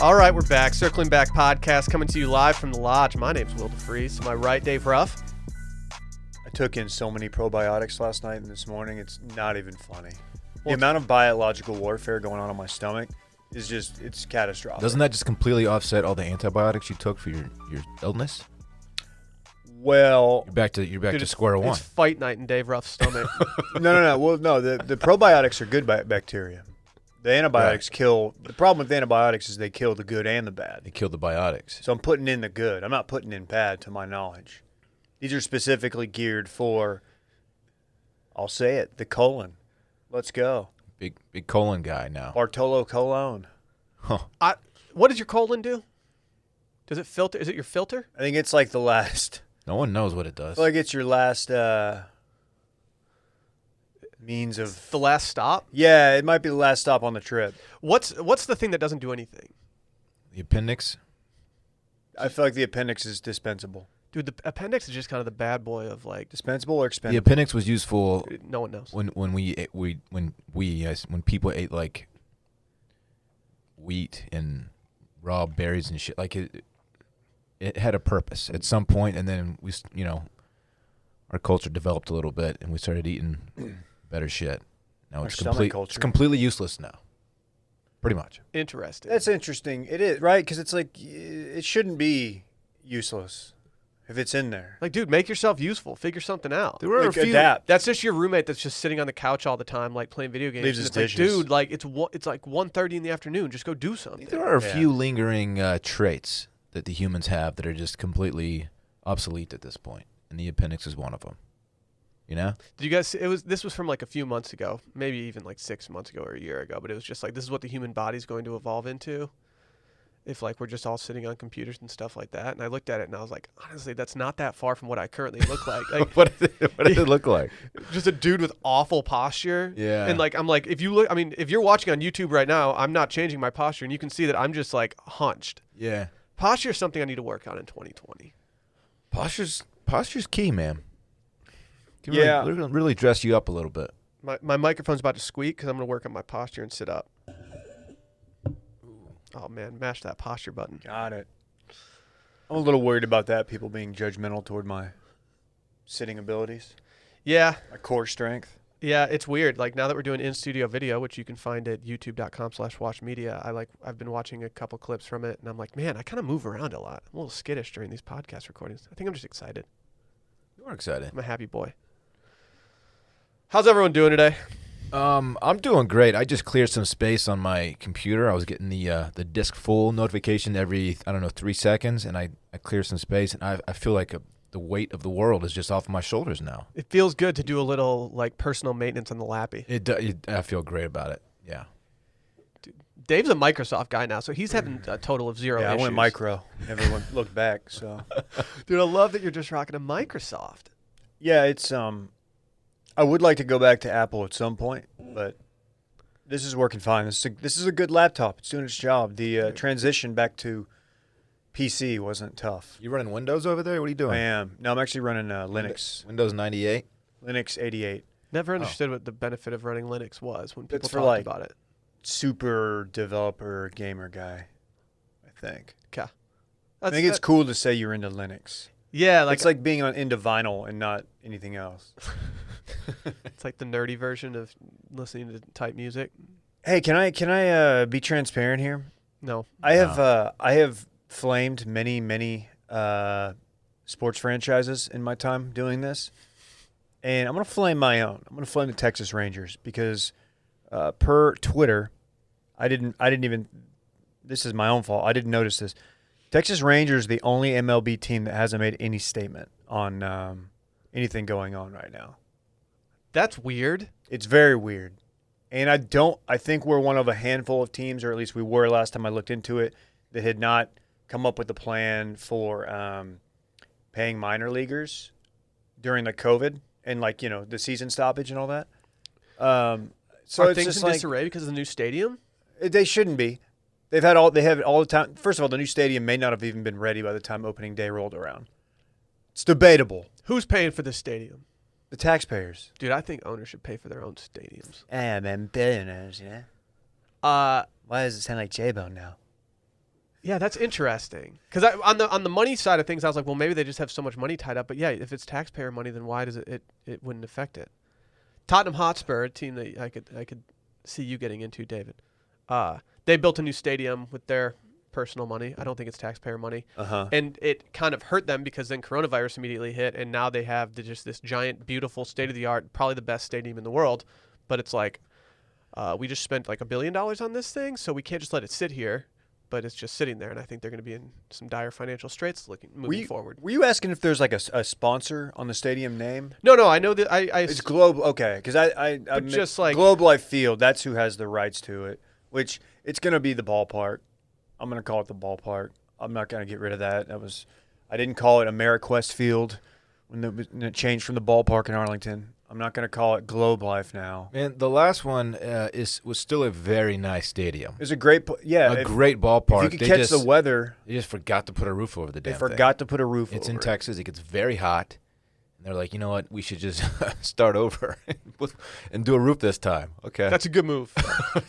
All right, we're back. Circling Back podcast coming to you live from the lodge. My name's Will DeFreeze. To my right, Dave Ruff. I took in so many probiotics last night and this morning, it's not even funny. The amount of biological warfare going on in my stomach is just, it's catastrophic. Doesn't that just completely offset all the antibiotics you took for your illness? Well, You're back to square one. It's fight night in Dave Ruff's stomach. no. Well, no, the probiotics are good bacteria. The antibiotics kill. The problem with antibiotics is they kill the good and the bad. They kill the biotics. So I'm putting in the good. I'm not putting in bad, to my knowledge. These are specifically geared for, I'll say it, the colon. Let's go. Big colon guy now. Bartolo Colon. Huh. What does your colon do? Does it filter? Is it your filter? I think it's like the last. No one knows what it I does. feel like it's your last means of. The last stop? Yeah, it might be the last stop on the trip. What's the thing that doesn't do anything? The appendix? I feel like the appendix is dispensable. Dude, the appendix is just kind of the bad boy of like. Dispensable or The expendable? appendix was useful No one knows. when people ate like wheat and raw berries and shit. Like it had a purpose at some point, and then our culture developed a little bit, and we started eating better shit. Now Our it's stomach culture. It's completely useless now. Pretty much. Interesting. That's interesting. It is, right? Because it's like, it shouldn't be useless if it's in there. Like, dude, make yourself useful. Figure something out. There were Like, adapt. That's just your roommate that's just sitting on the couch all the time, like playing video games. Leaves And his it's like, dishes. dude, like it's like 1:30 in the afternoon. Just go do something. There are a Yeah. few lingering traits that the humans have that are just completely obsolete at this point, and the appendix is one of them. You know? Did you guys see, this was from like a few months ago, maybe even like 6 months ago or a year ago, but it was just like, this is what the human body's going to evolve into if like we're just all sitting on computers and stuff like that. And I looked at it and I was like, honestly, that's not that far from what I currently look like. Like What does it look like? just a dude with awful posture. Yeah. And like, I'm like, if you're watching on YouTube right now, I'm not changing my posture, and you can see that I'm just like hunched. Yeah. Posture is something I need to work on in 2020. Posture's key, man. Can Yeah. really dress you up a little bit. My microphone's about to squeak because I'm going to work on my posture and sit up. Oh, man, mash that posture button. Got it. I'm a little worried about that, people being judgmental toward my sitting abilities, Yeah, my core strength. yeah, it's weird. Like, now that we're doing in-studio video, which you can find at youtube.com/watchmedia, I've been watching a couple clips from it, and I'm like, man, I kind of move around a lot. I'm a little skittish during these podcast recordings. I think I'm just excited. You are excited. I'm a happy boy. How's everyone doing today? I'm doing great. I just cleared some space on my computer. I was getting the disk full notification every 3 seconds, and I cleared some space, and I feel like the weight of the world is just off my shoulders now. It feels good to do a little like personal maintenance on the lappy. I feel great about it. Yeah. Dave's a Microsoft guy now, so he's having a total of zero Yeah, issues. I went micro. Never looked back. So, Dude, I love that you're just rocking a Microsoft. yeah, it's I would like to go back to Apple at some point, but this is working fine. This is a good laptop. It's doing its job. The transition back to PC wasn't tough. You running Windows over there? What are you doing? I am. No, I'm actually running Linux. Windows 98. Linux 88. Never understood what the benefit of running Linux was when people It's for, talked like, about it. Super developer gamer guy, I think. Okay. I think it's cool to say you're into Linux. Yeah, like It's like being into vinyl and not anything else. it's like the nerdy version of listening to type music. Hey, can I be transparent here? No. I have flamed many sports franchises in my time doing this, and I'm gonna flame my own. I'm gonna flame the Texas Rangers because per Twitter, I didn't even. This is my own fault. I didn't notice this. Texas Rangers, the only MLB team that hasn't made any statement on anything going on right now. That's weird. It's very weird. And I think we're one of a handful of teams, or at least we were last time I looked into it, that had not come up with a plan for paying minor leaguers during the COVID and the season stoppage and all that. So Are it's things just in like disarray because of the new stadium? they shouldn't be. They have all the time. First of all, the new stadium may not have even been ready by the time opening day rolled around. It's debatable. Who's paying for this stadium? The taxpayers. Dude, I think owners should pay for their own stadiums. Man, billionaires, yeah. Uh, Why does it sound like J-Bone now? Yeah, that's interesting. Because on the money side of things, I was like, well, maybe they just have so much money tied up. But yeah, if it's taxpayer money, then why does it wouldn't affect it? Tottenham Hotspur, a team that I could see you getting into, David. They built a new stadium with their personal money. I don't think it's taxpayer money. And it kind of hurt them because then coronavirus immediately hit, and now they have just this giant, beautiful, state-of-the-art, probably the best stadium in the world. But it's like, we just spent like $1 billion on this thing, so we can't just let it sit here. But it's just sitting there, and I think they're going to be in some dire financial straits moving forward. Were you asking if there's like a sponsor on the stadium name? No, I know that It's Global. Okay, because I just like Globe Life Field. That's who has the rights to it. Which it's going to be the ballpark. I'm going to call it the ballpark. I'm not going to get rid of that. I didn't call it AmeriQuest Field when it changed from the ballpark in Arlington. I'm not going to call it Globe Life now. Man, the last one was still a very nice stadium. It was a great, great ballpark. If you could catch the weather. They just forgot to put a roof over the damn thing. They forgot to put a roof over it. It's in Texas. It gets very hot. And they're like, you know what? We should just start over and do a roof this time. Okay. That's a good move.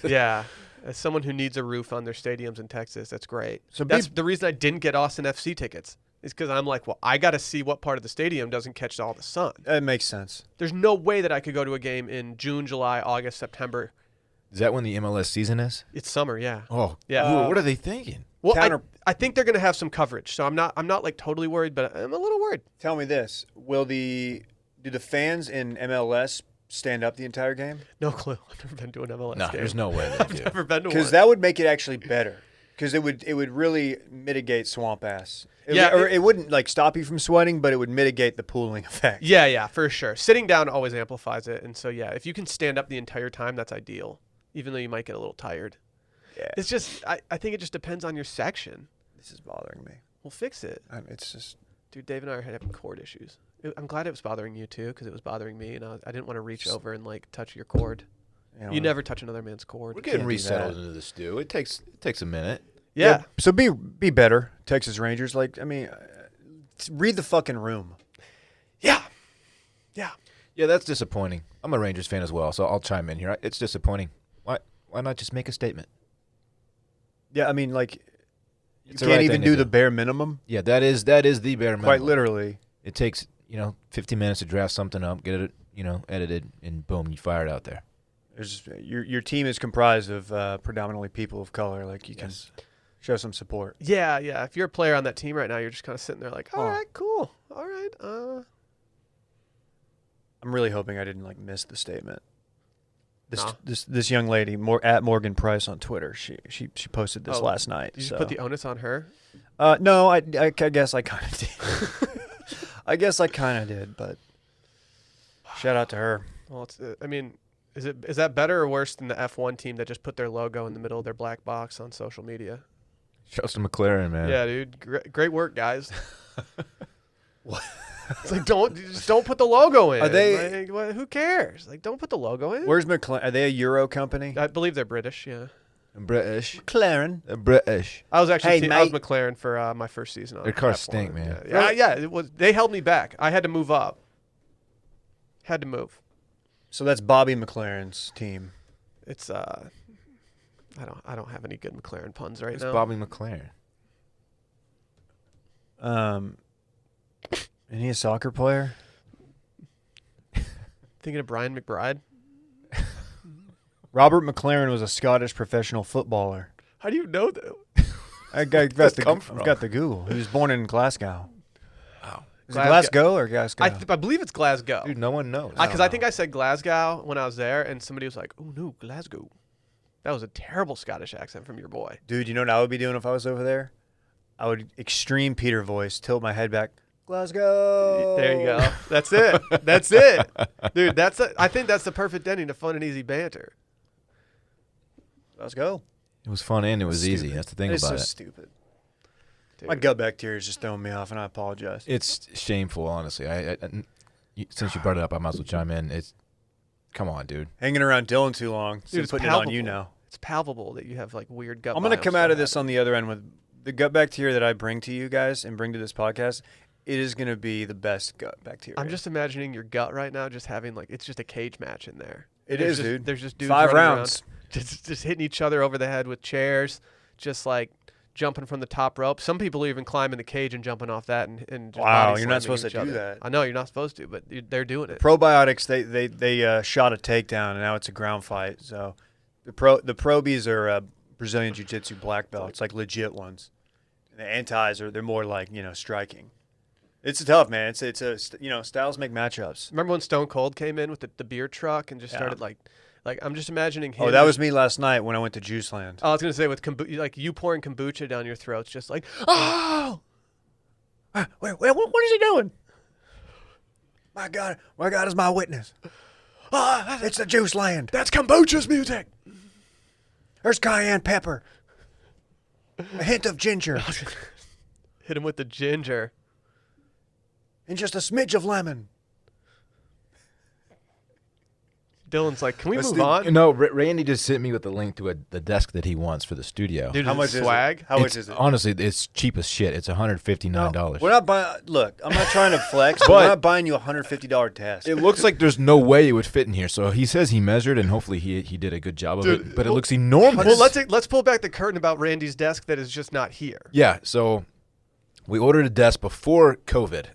Yeah. As someone who needs a roof on their stadiums in Texas, that's great. So that's the reason I didn't get Austin FC tickets. Is because I'm like, well, I got to see what part of the stadium doesn't catch all the sun. It makes sense. There's no way that I could go to a game in June, July, August, September. Is that when the MLS season is? It's summer, yeah. Oh, yeah. What are they thinking? Well, I think they're going to have some coverage, so I'm not like totally worried, but I'm a little worried. Tell me this: do the fans in MLS stand up the entire game? No clue. I've never been to an MLS game. There's no way they do. I've never been to one. Because that would make it actually better. Because it would really mitigate swamp ass. It wouldn't like stop you from sweating, but it would mitigate the pooling effect. Yeah, for sure. Sitting down always amplifies it, and so yeah, if you can stand up the entire time, that's ideal. Even though you might get a little tired. Yeah. It's just I think it just depends on your section. This is bothering me. We'll fix it. It's just, dude. Dave and I are having cord issues. I'm glad it was bothering you too, because it was bothering me, and I didn't want to reach over and like touch your cord. You never touch another man's cord. We're getting resettled into the stew. It takes a minute. Yeah. So be better, Texas Rangers. Read the fucking room. Yeah. Yeah, that's disappointing. I'm a Rangers fan as well, so I'll chime in here. It's disappointing. Why not just make a statement? Yeah, I mean, you can't even do the bare minimum. Yeah, that is the bare minimum. Quite literally. It takes 15 minutes to draft something up, get it edited, and boom, you fire it out there. Your team is comprised of predominantly people of color. You can show some support. Yeah. If you're a player on that team right now, you're just kind of sitting there like, all right, cool. All right. I'm really hoping I didn't miss the statement. This young lady, at Morgan Price on Twitter, she posted this last night. Did you put the onus on her? No, I guess I kind of did. I guess I kind of did, but shout out to her. Well, is that better or worse than the F1 team that just put their logo in the middle of their black box on social media? Shouts to McLaren, man. Yeah, dude. Great work, guys. What? It's like don't put the logo in. Are they? Who cares? Don't put the logo in. Where's McLaren? Are they a Euro company? I believe they're British. Yeah. British. McLaren. British. I was actually I was McLaren for my first season on. Their cars stink, man. Yeah. It was. They held me back. I had to move up. Had to move. So that's Bobby McLaren's team. It's I don't have any good McLaren puns right now. It's Bobby McLaren. Is he a soccer player? Thinking of Brian McBride? Robert McLaren was a Scottish professional footballer. How do you know that? I've got the Google. He was born in Glasgow. Wow. Is it Glasgow or Glasgow? I believe it's Glasgow. Dude, no one knows. Because I think I said Glasgow when I was there, and somebody was like, oh, no, Glasgow. That was a terrible Scottish accent from your boy. Dude, you know what I would be doing if I was over there? I would extreme Peter voice, tilt my head back. Glasgow. There you go. That's it. That's it. Dude, I think that's the perfect ending to fun and easy banter. Let's go. It was fun and it was easy. That's the thing about it. It's so stupid. Dude. My gut bacteria is just throwing me off, and I apologize. It's shameful, honestly. Since you brought it up, I might as well chime in. Come on, dude. Hanging around Dylan too long. Dude, it's putting palpable. it on you now. It's palpable that you have weird gut. I'm going to come out of this on the other end with the gut bacteria that I bring to you guys and bring to this podcast. It is going to be the best gut bacteria. I'm just imagining your gut right now just having it's just a cage match in there. Dude. There's just dudes 5 running rounds. around, just hitting each other over the head with chairs, just jumping from the top rope. Some people are even climbing the cage and jumping off that and just Wow, body you're not slamming supposed to each do other. that. I know you're not supposed to, but they're doing it. Probiotics, they shot a takedown, and now it's a ground fight. So the probies are Brazilian Jiu-Jitsu black belts, like legit ones. And the antis they're more like striking. It's tough, man. It's styles make matchups. Remember when Stone Cold came in with the beer truck and just started like I'm just imagining him. Oh, that was me last night when I went to Juice Land. I was gonna say with like you pouring kombucha down your throats, just like oh, Wait, what is he doing? My God is my witness. It's the Juice Land. that's kombucha's music. There's cayenne pepper. A hint of ginger. Hit him with the ginger. And just a smidge of lemon. Dylan's like, can we Let's move do- on? No, Randy just sent me with the link to the desk that he wants for the studio. Dude, How is much it is swag? it? How much It's- is it? Honestly, it's cheap as shit. It's $159. We're not buying. Look, I'm not trying to flex, but But- we're not buying you a $150 desk. It looks like there's no way it would fit in here. So he says he measured, and hopefully he did a good job of Dude, it. But it well- looks enormous. Well, let's pull back the curtain about Randy's desk that is just not here. Yeah, so we ordered a desk before COVID.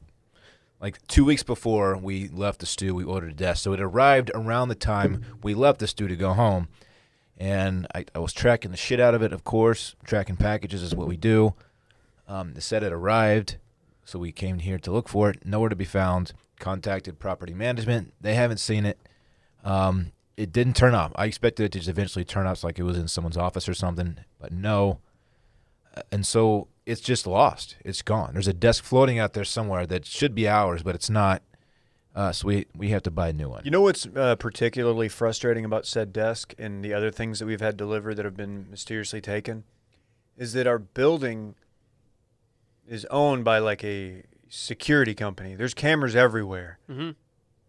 Like 2 weeks before we left the stew, we ordered a desk. So it arrived around the time we left the stew to go home. And I was tracking the shit out of it, of course. Tracking packages is what we do. They said it arrived, so we came here to look for it. Nowhere to be found. Contacted property management. They haven't seen it. It didn't turn up. I expected it to just eventually turn up like it was in someone's office or something, but no. And so it's just lost. It's gone. There's a desk floating out there somewhere that should be ours, but it's not. So we have to buy a new one. You know what's particularly frustrating about said desk and the other things that we've had delivered that have been mysteriously taken is that our building is owned by like a security company. There's cameras everywhere. Mm-hmm.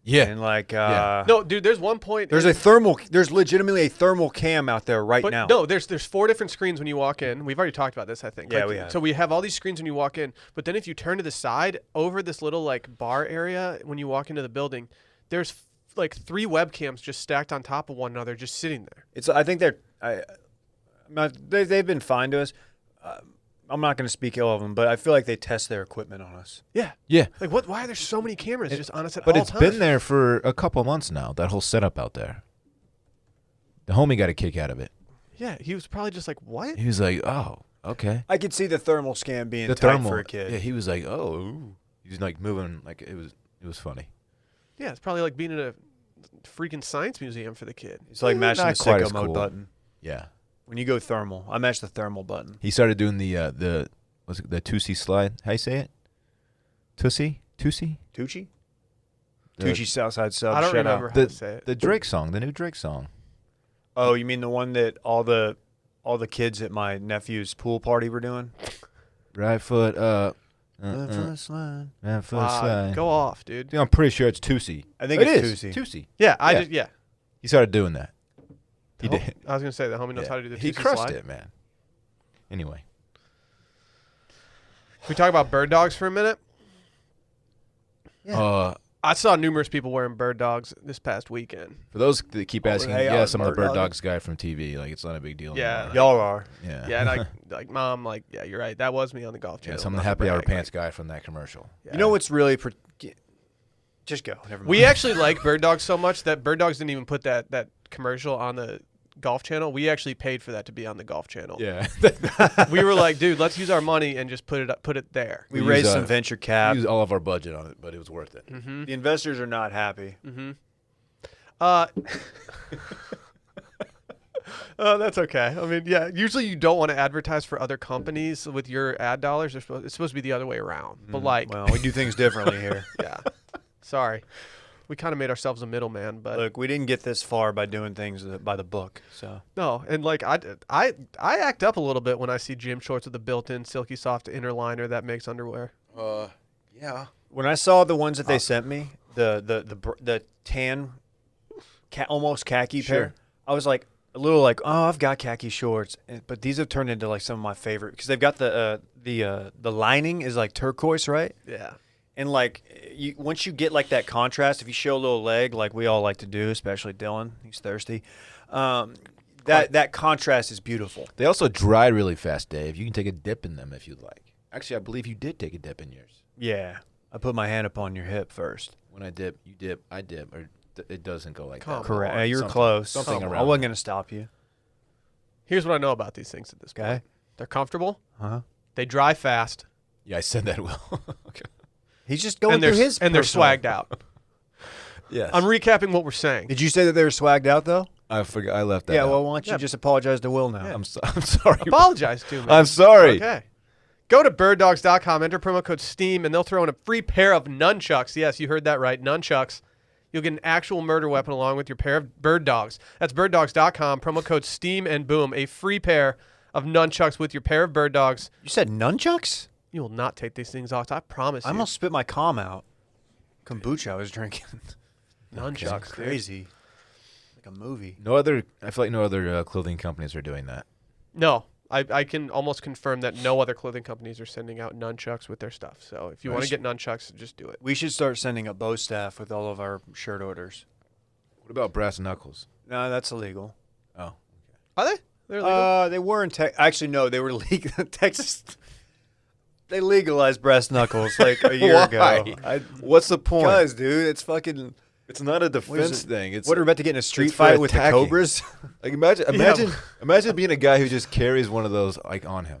Yeah. And like Yeah. No, dude, there's one point. there's legitimately a thermal cam out there right But now. no, there's 4 different screens when you walk in. We've already talked about this, I think. Yeah, we have. So we have all these screens when you walk in, but then if you turn to the side over this little like bar area when you walk into the building, there's like 3 webcams just stacked on top of one another, just sitting there. I think they've been fine to us. I'm not going to speak ill of them, but I feel like they test their equipment on us. Yeah. Yeah. Like what? Why are there so many cameras just on us at But all it's times? been there for a couple months now, that whole setup out there. The homie got a kick out of it. Yeah, he was probably just like, what? He was like, oh, okay. I could see the thermal scan being The tight thermal for a kid. Yeah, he was like, oh. Ooh. He's like moving like it was funny. Yeah, it's probably like being in a freaking science museum for the kid. It's like mashing the Not quite sicko as mode cool. button. Yeah. When you go thermal, I mash the thermal button. He started doing the what's it, the Tussie slide. How you say it? Tussie? Tucci? The- Tucci Southside Sub. I don't Shout remember out. how to say it. The Drake song, the new Drake song. Oh, you mean the one that all the kids at my nephew's pool party were doing? Right foot up. Left foot slide. Right foot slide. Go off, dude. Yeah, I'm pretty sure it's Tussie. I think It it's is. Tucci. Tussie. Yeah, Yeah. yeah. He started doing that. He Oh, did. I was gonna say the homie knows Yeah. how to do the He Tootsie crushed slide. it, man. Anyway. Can we talk about bird dogs for a minute? Yeah. I saw numerous people wearing bird dogs this past weekend. For those that keep asking, hey, yes, I'm the bird bird dog. dogs guy from TV. Like, it's not a big deal. Yeah. anymore. Y'all are. Yeah. Yeah, and like mom, like yeah, you're right. That was me on the golf channel. Yes, I'm the not to happy hour brag, pants like, guy from that commercial. yeah. You know what's really... Just go. Never mind. We actually like bird dogs so much that bird dogs didn't even put that commercial on the golf channel. We actually paid for that to be on the golf channel. Yeah. We were like, dude, let's use our money and just put it there. We we raised use, some venture cap. We used all of our budget on it, but it was worth it. Mm-hmm. The investors are not happy. Mm-hmm. That's okay. I mean, yeah. Usually, you don't want to advertise for other companies with your ad dollars. It's supposed to be the other way around. But like, Well, we do things differently here. yeah. Sorry, we kind of made ourselves a middleman. But Look, we didn't get this far by doing things by the book. So no, and like I act up a little bit when I see gym shorts with a built-in silky soft inner liner that makes underwear. Yeah. when I saw the ones that they sent me, the tan, almost khaki Sure. pair, I was like a little like, oh, I've got khaki shorts, but these have turned into like some of my favorite because they've got the lining is like turquoise, right? Yeah. And like once you get like that contrast, if you show a little leg, like we all like to do, especially Dylan, he's thirsty. The That contrast is beautiful. They also dry really fast, Dave. You can take a dip in them if you'd like. Actually, I believe you did take a dip in yours. Yeah. I put my hand up on your hip first. When I dip, you dip, I dip, or it doesn't go like Come that. Correct. on. Yeah, you're Something- close. something I around wasn't there. going to stop you. Here's what I know about these things at this Okay. point. They're comfortable. Uh-huh. They dry fast. Yeah, I said that well. Okay. He's just going and through they're his and they're personal- swagged out. Yes. I'm recapping what we're saying. Did you say that they were swagged out, though? I forgot. I left that. Yeah, out. well, why don't you Yeah. just apologize to Will now? I'm sorry. Apologize to me. I'm sorry. Okay. Go to birddogs.com, enter promo code STEAM, and they'll throw in a free pair of nunchucks. Yes, you heard that right. Nunchucks. You'll get an actual murder weapon along with your pair of bird dogs. That's birddogs.com, promo code STEAM, and boom, a free pair of nunchucks with your pair of bird dogs. You said nunchucks? You will not take these things off. I promise I you. almost spit my comm out. Kombucha I was drinking. Nunchucks. dude. Crazy. Like a movie. I feel like no other clothing companies are doing that. No. I can almost confirm that no other clothing companies are sending out nunchucks with their stuff. So if you want to get nunchucks, just do it. We should start sending up bow staff with all of our shirt orders. What about brass knuckles? No, that's illegal. Oh. Are they? They're legal? They were in Texas. Actually, no, they were legal. Texas. They legalized brass knuckles like a year ago. What's the point? Because, dude, it's fucking. It's not a What is defense it? thing. It's What are we about to get in a street it's for fight with the attacking. cobras? Like imagine being a guy who just carries one of those like on him.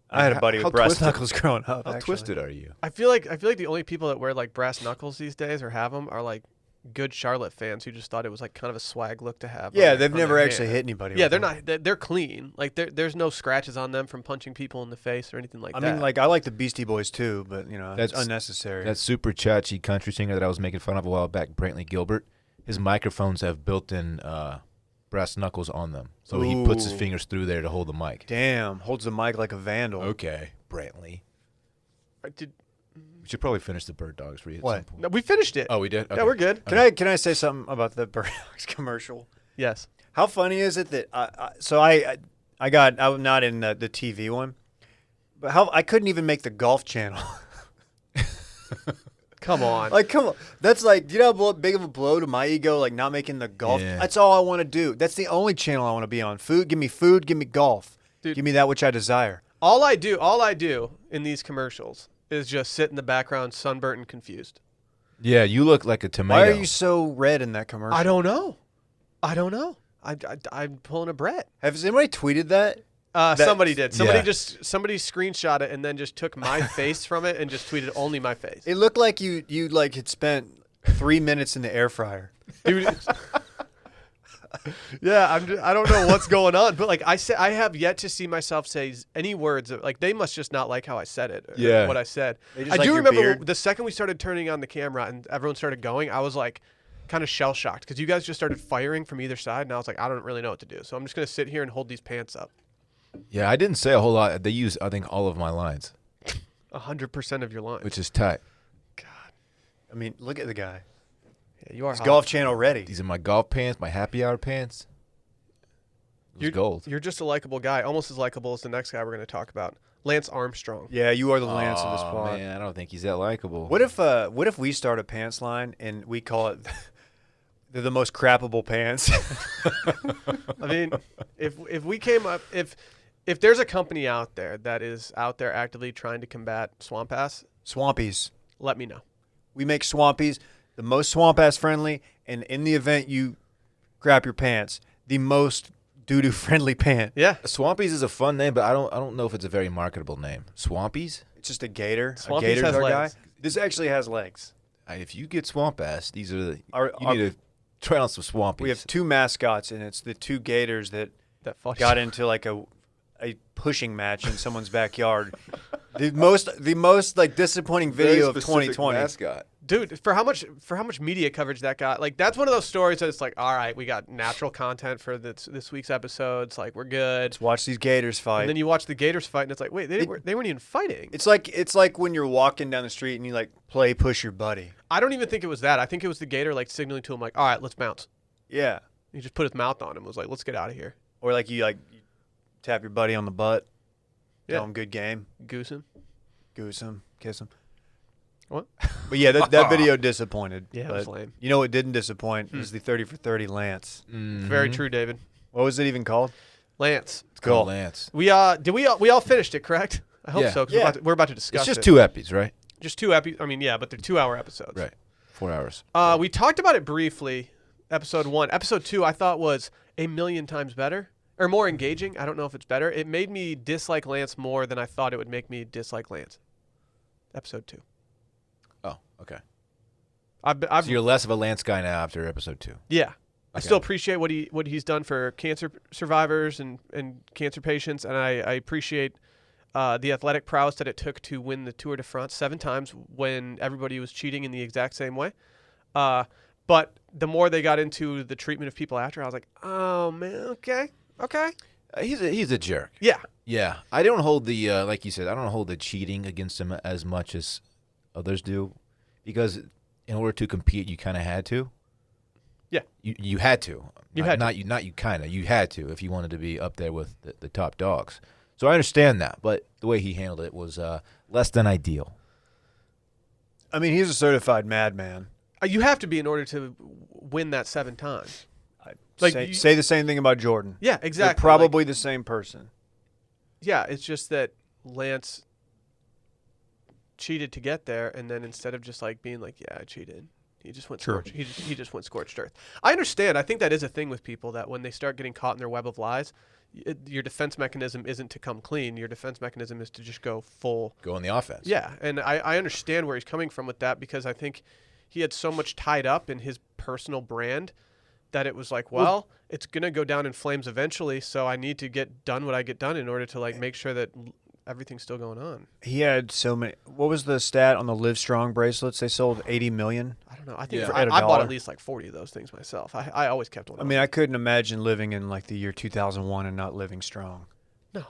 I had a buddy How with brass twisted- knuckles growing up. How actually. twisted are you? I feel like the only people that wear like brass knuckles these days or have them are like good Charlotte fans who just thought it was like kind of a swag look to have. Yeah, on they've their never hand. actually hit anybody. Yeah, with they're them. not. They're clean. Like there's no scratches on them from punching people in the face or anything like I that. mean, like I like the Beastie Boys too, but you know, it's That's- unnecessary. That super chatchy country singer that I was making fun of a while back, Brantley Gilbert, his microphones have built-in brass knuckles on them. So he puts his Ooh. fingers through there to hold the mic. Damn, holds the mic like a vandal. Okay, Brantley. Did, We should probably finish the bird dogs for you at What? some point. no, we finished it. Oh, we did? Yeah, Okay. we're good. Can I say something about the Bird Dogs commercial? Yes. How funny is it that I'm not in the TV one, but how I couldn't even make the golf channel. Come on. Like, come on, that's like, do you know how big of a blow to my ego? Like not making the golf. Yeah. That's all I want to do. That's the only channel I want to be on. Food, give me golf. Dude. Give me that which I desire. all I do in these commercials is just sit in the background, sunburnt and confused. Yeah, you look like a tomato. Why are you so red in that commercial? I don't know. I'm pulling a Brett. Has anybody tweeted that? Somebody did. Somebody yeah. somebody screenshot it and then just took my face from it and just tweeted only my face. It looked like you like had spent 3 minutes in the air fryer. Dude. Yeah, I don't know what's going on, but like I have yet to see myself say any words like they must just not like how I said it. Or Yeah. what I said. They just I like do your remember beard. the second we started turning on the camera and everyone started going, I was like kind of shell shocked because you guys just started firing from either side, and I was like, I don't really know what to do, so I'm just gonna sit here and hold these pants up. Yeah, I didn't say a whole lot. They used, I think, all of my lines, 100% of your lines. which is tight. God, I mean, look at the guy. yeah, you are He's hot. Golf Channel ready. These are my golf pants, my happy hour pants. It was gold. You're just a likable guy, almost as likable as the next guy we're gonna talk about, Lance Armstrong. Yeah, you are the Lance of the Aw, squad. man, I don't think he's that likable. What if we start a pants line and we call it they're the most crappable pants? I mean, if we came up if there's a company out there that is out there actively trying to combat swamp ass, Swampies. let me know. We make Swampies the most swamp ass friendly, and in the event you crap your pants, the most doo-doo friendly pant. Yeah. Swampies is a fun name, but I don't know if it's a very marketable name. Swampies? It's just a gator. Swampies A gator's has our legs. guy. This actually has legs. If you get swamp ass, these are the. Our- you need to try on some Swampies. We have two mascots, and it's the two gators that That fucking got into like a pushing match in someone's backyard. The most like disappointing video of 2020. Mascot. Dude, for how much media coverage that got, like that's one of those stories that it's like, all right, we got natural content for this week's episodes, like we're good. Let's watch these gators fight. And then you watch the Gators fight, and it's like, wait, they weren't even fighting. It's like when you're walking down the street and you like play push your buddy. I don't even think it was that. I think it was the Gator like signaling to him, like, all right, let's bounce. Yeah. He just put his mouth on him, was like, let's get out of here. Or like you tap your buddy on the butt. Yeah. Tell him good game. Goose him. Goose him. Kiss him. What? But yeah, that video disappointed. Yeah, it but was lame. You know what didn't disappoint is the 30 for 30 Lance. Very true, David. What was it even called? Lance. It's called Lance. We all finished it, correct? I hope Yeah. so. 'Cause we're about to discuss It's just it. 2 epis, right? Just 2 episodes. I mean, yeah, but they're 2-hour episodes. Right. 4 hours. We talked about it briefly. Episode 1. Episode 2, I thought was a million times better or more engaging. I don't know if it's better. It made me dislike Lance more than I thought it would make me dislike Lance. Episode 2. Oh, okay. I've So you're less of a Lance guy now after episode 2. Yeah. I Okay. still appreciate what he's done for cancer survivors and cancer patients, and I appreciate the athletic prowess that it took to win the Tour de France 7 times when everybody was cheating in the exact same way. But the more they got into the treatment of people after, I was like, oh, man, okay. He's a jerk. Yeah. Yeah. I don't hold the, like you said, I don't hold the cheating against him as much as others do. Because in order to compete, you kind of had to. Yeah. You had to. You had to. Not you kind of. You had to if you wanted to be up there with the top dogs. So I understand that. But the way he handled it was less than ideal. I mean, he's a certified madman. You have to be in order to win that 7 times. Like Like, say the same thing about Jordan. Yeah, exactly. They're probably the same person. Yeah, it's just that Lance cheated to get there, and then instead of just like being like, "Yeah, I cheated," he just went True. scorched. He just went scorched earth. I understand. I think that is a thing with people that when they start getting caught in their web of lies, your defense mechanism isn't to come clean. Your defense mechanism is to just go full. Go on the offense. Yeah, and I understand where he's coming from with that because I think he had so much tied up in his personal brand that it was like, well, it's going to go down in flames eventually, so I need to get done what I get done in order to like make sure that everything's still going on. He had so many. What was the stat on the Live Strong bracelets? They sold 80 million. I don't know. I think Yeah. for, At a I bought dollar. at least like 40 of those things myself. I always kept one. I mean, I couldn't imagine living in like the year 2001 and not living strong. No.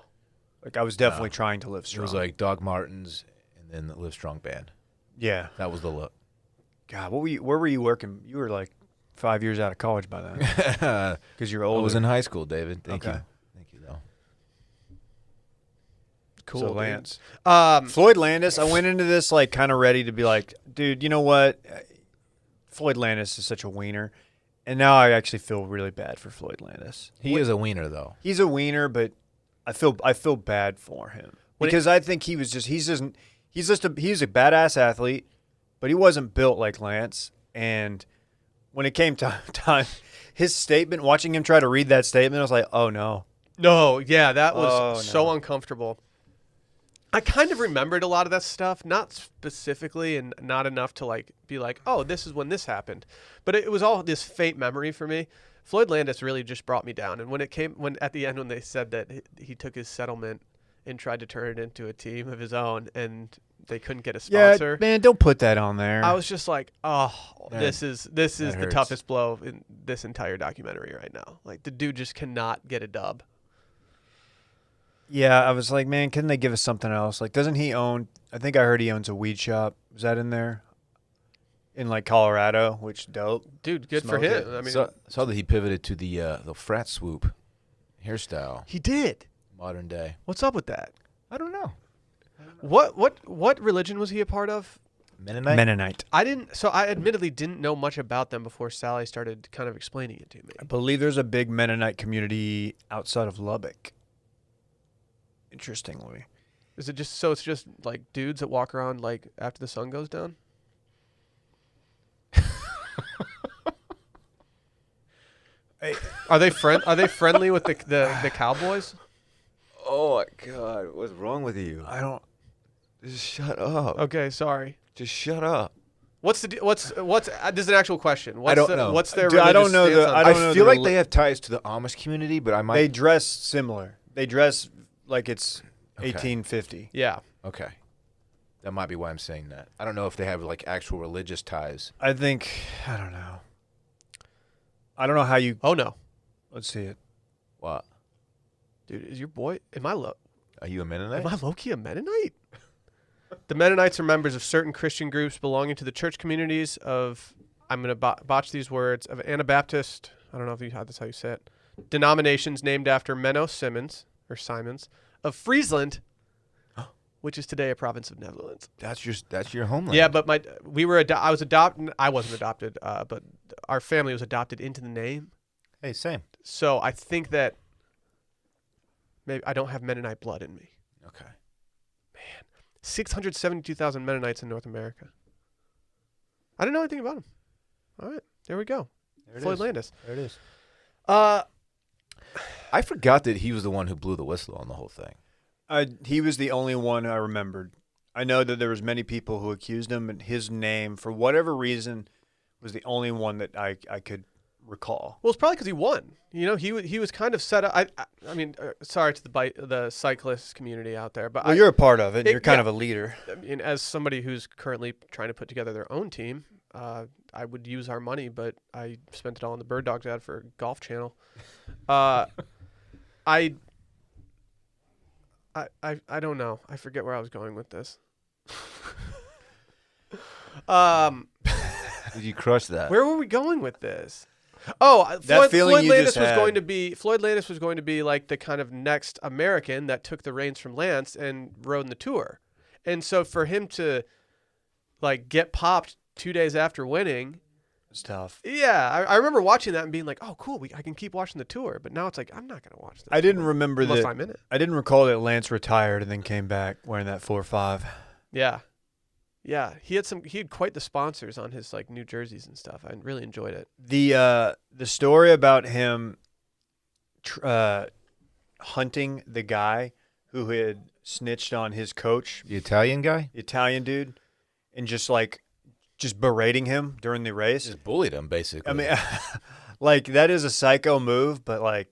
Like I was definitely trying to live It strong. was like Doc Martens and then the Live Strong band. yeah. That was the look. God, where were you working? You were like 5 years out of college by then I because you're older. was in high school, David. Thank Okay. you. Thank you, though. Cool. So dude. Lance. Um, Floyd Landis, I went into this like kind of ready to be like, dude, you know what? Floyd Landis is such a wiener. And now I actually feel really bad for Floyd Landis. He is a wiener, though. He's a wiener, but I feel bad for him because I think he's a badass athlete, but he wasn't built like Lance. And when it came time, his statement, watching him try to read that statement, I was like, oh no. no, yeah, that was Oh, so no. uncomfortable. I kind of remembered a lot of that stuff, not specifically and not enough to like be like, oh, this is when this happened. But it was all this faint memory for me. Floyd Landis really just brought me down. And when at the end, when they said that he took his settlement and tried to turn it into a team of his own and they couldn't get a sponsor. Yeah, man, don't put that on there. I was just like, oh, Man, this is the hurts. toughest blow in this entire documentary right now. Like the dude just cannot get a dub. Yeah, I was like, man, couldn't they give us something else? Like, doesn't he own? I think I heard he owns a weed shop. Was that in there? In like Colorado, which dope. Dude, good for Smoke him. it. I mean, Saw that he pivoted to the frat swoop hairstyle, he did. modern day. What's up with that? I don't know. What religion was he a part of? Mennonite? Mennonite. I admittedly didn't know much about them before Sally started kind of explaining it to me. I believe there's a big Mennonite community outside of Lubbock. Interestingly. Is it just so it's just like dudes that walk around like after the sun goes down? Are they friendly with the cowboys? Oh my God! What's wrong with you? I don't. Just shut up. Okay, sorry. Just shut up. What's this is an actual question. What's don't know. What's their Dude, I don't religious know stance the- on I that? don't know I feel the like they have ties to the Amish community, but I might. They dress similar. They dress like it's Okay. 1850. Yeah. Okay. That might be why I'm saying that. I don't know if they have like actual religious ties. I think. I don't know. I don't know how you. Oh no, Let's see it. What? dude, is your boy? Am I Are you a Mennonite? low-key a Mennonite? The Mennonites are members of certain Christian groups belonging to the church communities of, I'm going to botch these words, of Anabaptist, I don't know if that's how you say it, denominations named after Menno Simons, of Friesland, which is today a province of Netherlands. That's your homeland. Yeah, but I was adopted. I wasn't adopted, but our family was adopted into the name. Hey, same. So I think that maybe I don't have Mennonite blood in me. Okay. 672,000 Mennonites in North America. I didn't know anything about them. All right, there we go. Floyd Landis. There it is. Uh, I forgot that he was the one who blew the whistle on the whole thing. He was the only one I remembered. I know that there was many people who accused him, and his name, for whatever reason, was the only one that I could recall. Well, it's probably because he won. You know, he was kind of set up. I mean, sorry to the cyclist community out there, but You're a part of it. And you're kind of a leader. I mean, as somebody who's currently trying to put together their own team, I would use our money, but I spent it all on the Bird Dogs ad for Golf Channel. I don't know. I forget where I was going with this. Did you crush that? Where were we going with this? Oh, Floyd Landis was going to be like the kind of next American that took the reins from Lance and rode in the Tour. And so for him to like get popped 2 days after winning, it's tough. Yeah, I remember watching that and being like, "Oh, cool, I can keep watching the Tour." But now it's like I'm not going to watch this. I didn't remember unless that. I'm in it. I didn't recall that Lance retired and then came back wearing that 4-5. Yeah. Yeah, he had quite the sponsors on his like new jerseys and stuff. I really enjoyed it. The story about him hunting the guy who had snitched on his coach, The Italian guy? the Italian dude, and just berating him during the race. Just bullied him, basically. I mean, like that is a psycho move, but like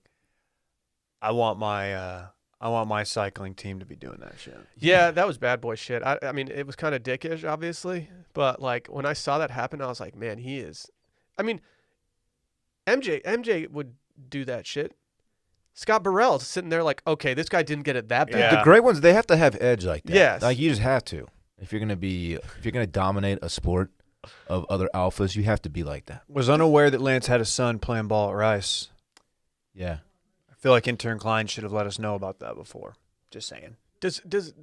I want my cycling team to be doing that shit. Yeah, that was bad boy shit. I mean, it was kind of dickish, obviously, but like when I saw that happen, I was like, man, he is. I mean, MJ would do that shit. Scott Burrell's sitting there like, okay, this guy didn't get it that bad. Yeah. The great ones, they have to have edge like that. Yes. Like you just have to. If you're gonna dominate a sport of other alphas, you have to be like that. Was unaware that Lance had a son playing ball at Rice. Yeah. I feel like intern Klein should have let us know about that before. Just saying.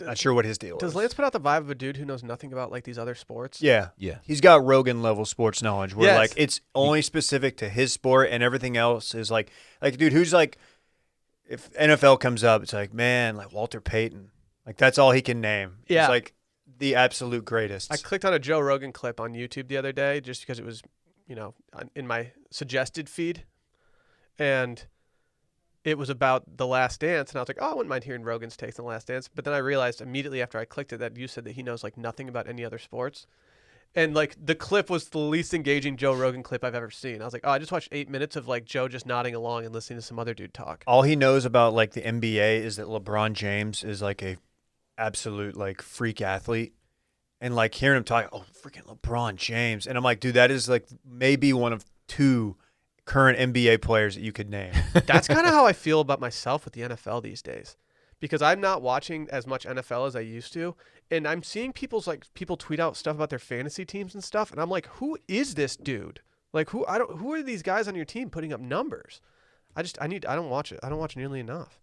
Not sure what his deal is. Does Lance put out the vibe of a dude who knows nothing about like these other sports? Yeah. Yeah. He's got Rogan level sports knowledge where Yes. like it's only specific to his sport and everything else is like dude who's like if NFL comes up, it's like, man, like Walter Payton. Like that's all he can name. Yeah. He's like the absolute greatest. I clicked on a Joe Rogan clip on YouTube the other day just because it was, in my suggested feed. And it was about The Last Dance. And I was like, oh, I wouldn't mind hearing Rogan's takes on The Last Dance. But then I realized immediately after I clicked it that you said that he knows like nothing about any other sports. And like the clip was the least engaging Joe Rogan clip I've ever seen. I was like, oh, I just watched 8 minutes of like Joe just nodding along and listening to some other dude talk. All he knows about like the NBA is that LeBron James is like a absolute like freak athlete. And like hearing him talk, oh, freaking LeBron James. And I'm like, dude, that is like maybe one of two current NBA players that you could name. That's kind of how I feel about myself with the NFL these days. Because I'm not watching as much NFL as I used to, and I'm seeing people tweet out stuff about their fantasy teams and stuff, and I'm like, who is this dude? Like who are these guys on your team putting up numbers? I don't watch it. I don't watch nearly enough.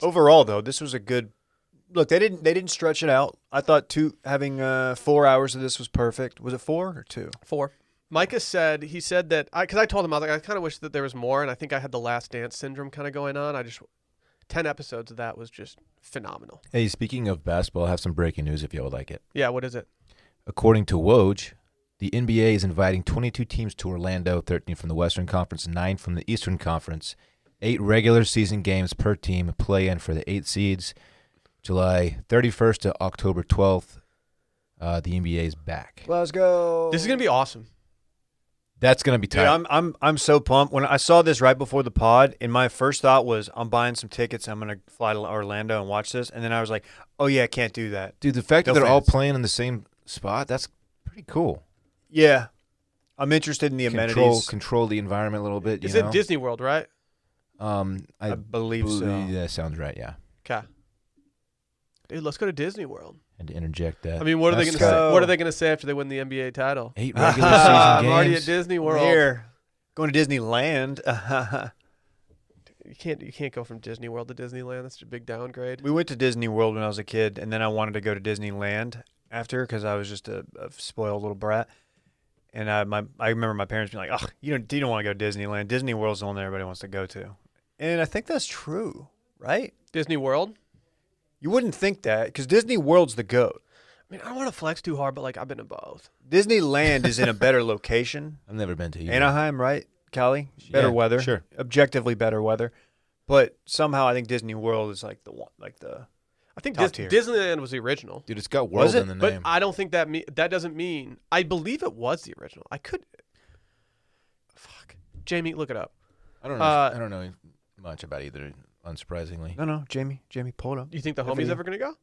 Overall though, this was a good look. They didn't stretch it out. I thought having 4 hours of this was perfect. Was it 4 or 2? 4. Micah said that because I told him I kind of wish that there was more, and I think I had the Last Dance syndrome kind of going on. 10 episodes of that was just phenomenal. Hey, speaking of basketball, I have some breaking news if you would like it. Yeah, what is it? According to Woj, the NBA is inviting 22 teams to Orlando, 13 from the Western Conference, 9 from the Eastern Conference, 8 regular season games per team, play in for the 8 seeds. July 31st to October 12th, the NBA is back. Let's go. This is going to be awesome. That's gonna be tight. Dude, I'm so pumped. When I saw this right before the pod, and my first thought was, I'm buying some tickets. I'm gonna fly to Orlando and watch this. And then I was like, oh yeah, I can't do that. Dude, the fact that they're all playing in the same spot, that's pretty cool. Yeah, I'm interested in the amenities. Control the environment a little bit. It's in Disney World, right? I believe so. Yeah, sounds right. Yeah. Okay. Dude, let's go to Disney World. And to interject that. I mean, what are they going to say? What are they going to say after they win the NBA title? 8 regular season games. I'm already at Disney World. Here, going to Disneyland. You can't go from Disney World to Disneyland. That's a big downgrade. We went to Disney World when I was a kid, and then I wanted to go to Disneyland after because I was just a spoiled little brat. And I remember my parents being like, "Oh, you don't want to go to Disneyland. Disney World's the one that everybody wants to go to." And I think that's true, right? Disney World? You wouldn't think that because Disney World's the GOAT. I mean, I don't want to flex too hard, but like I've been to both. Disneyland is in a better location. I've never been to either. Anaheim, right, Cali? Better weather. Sure. Objectively better weather. But somehow I think Disney World is like the one, like the I think top tier. Disneyland was the original. Dude, it's got world it? in the But name. I don't think that that doesn't mean. I believe it was the original. I could. Fuck, Jamie, look it up. I don't know much about either, unsurprisingly. No, Jamie, pull it up. Do you think the Good for homie's you. ever gonna go?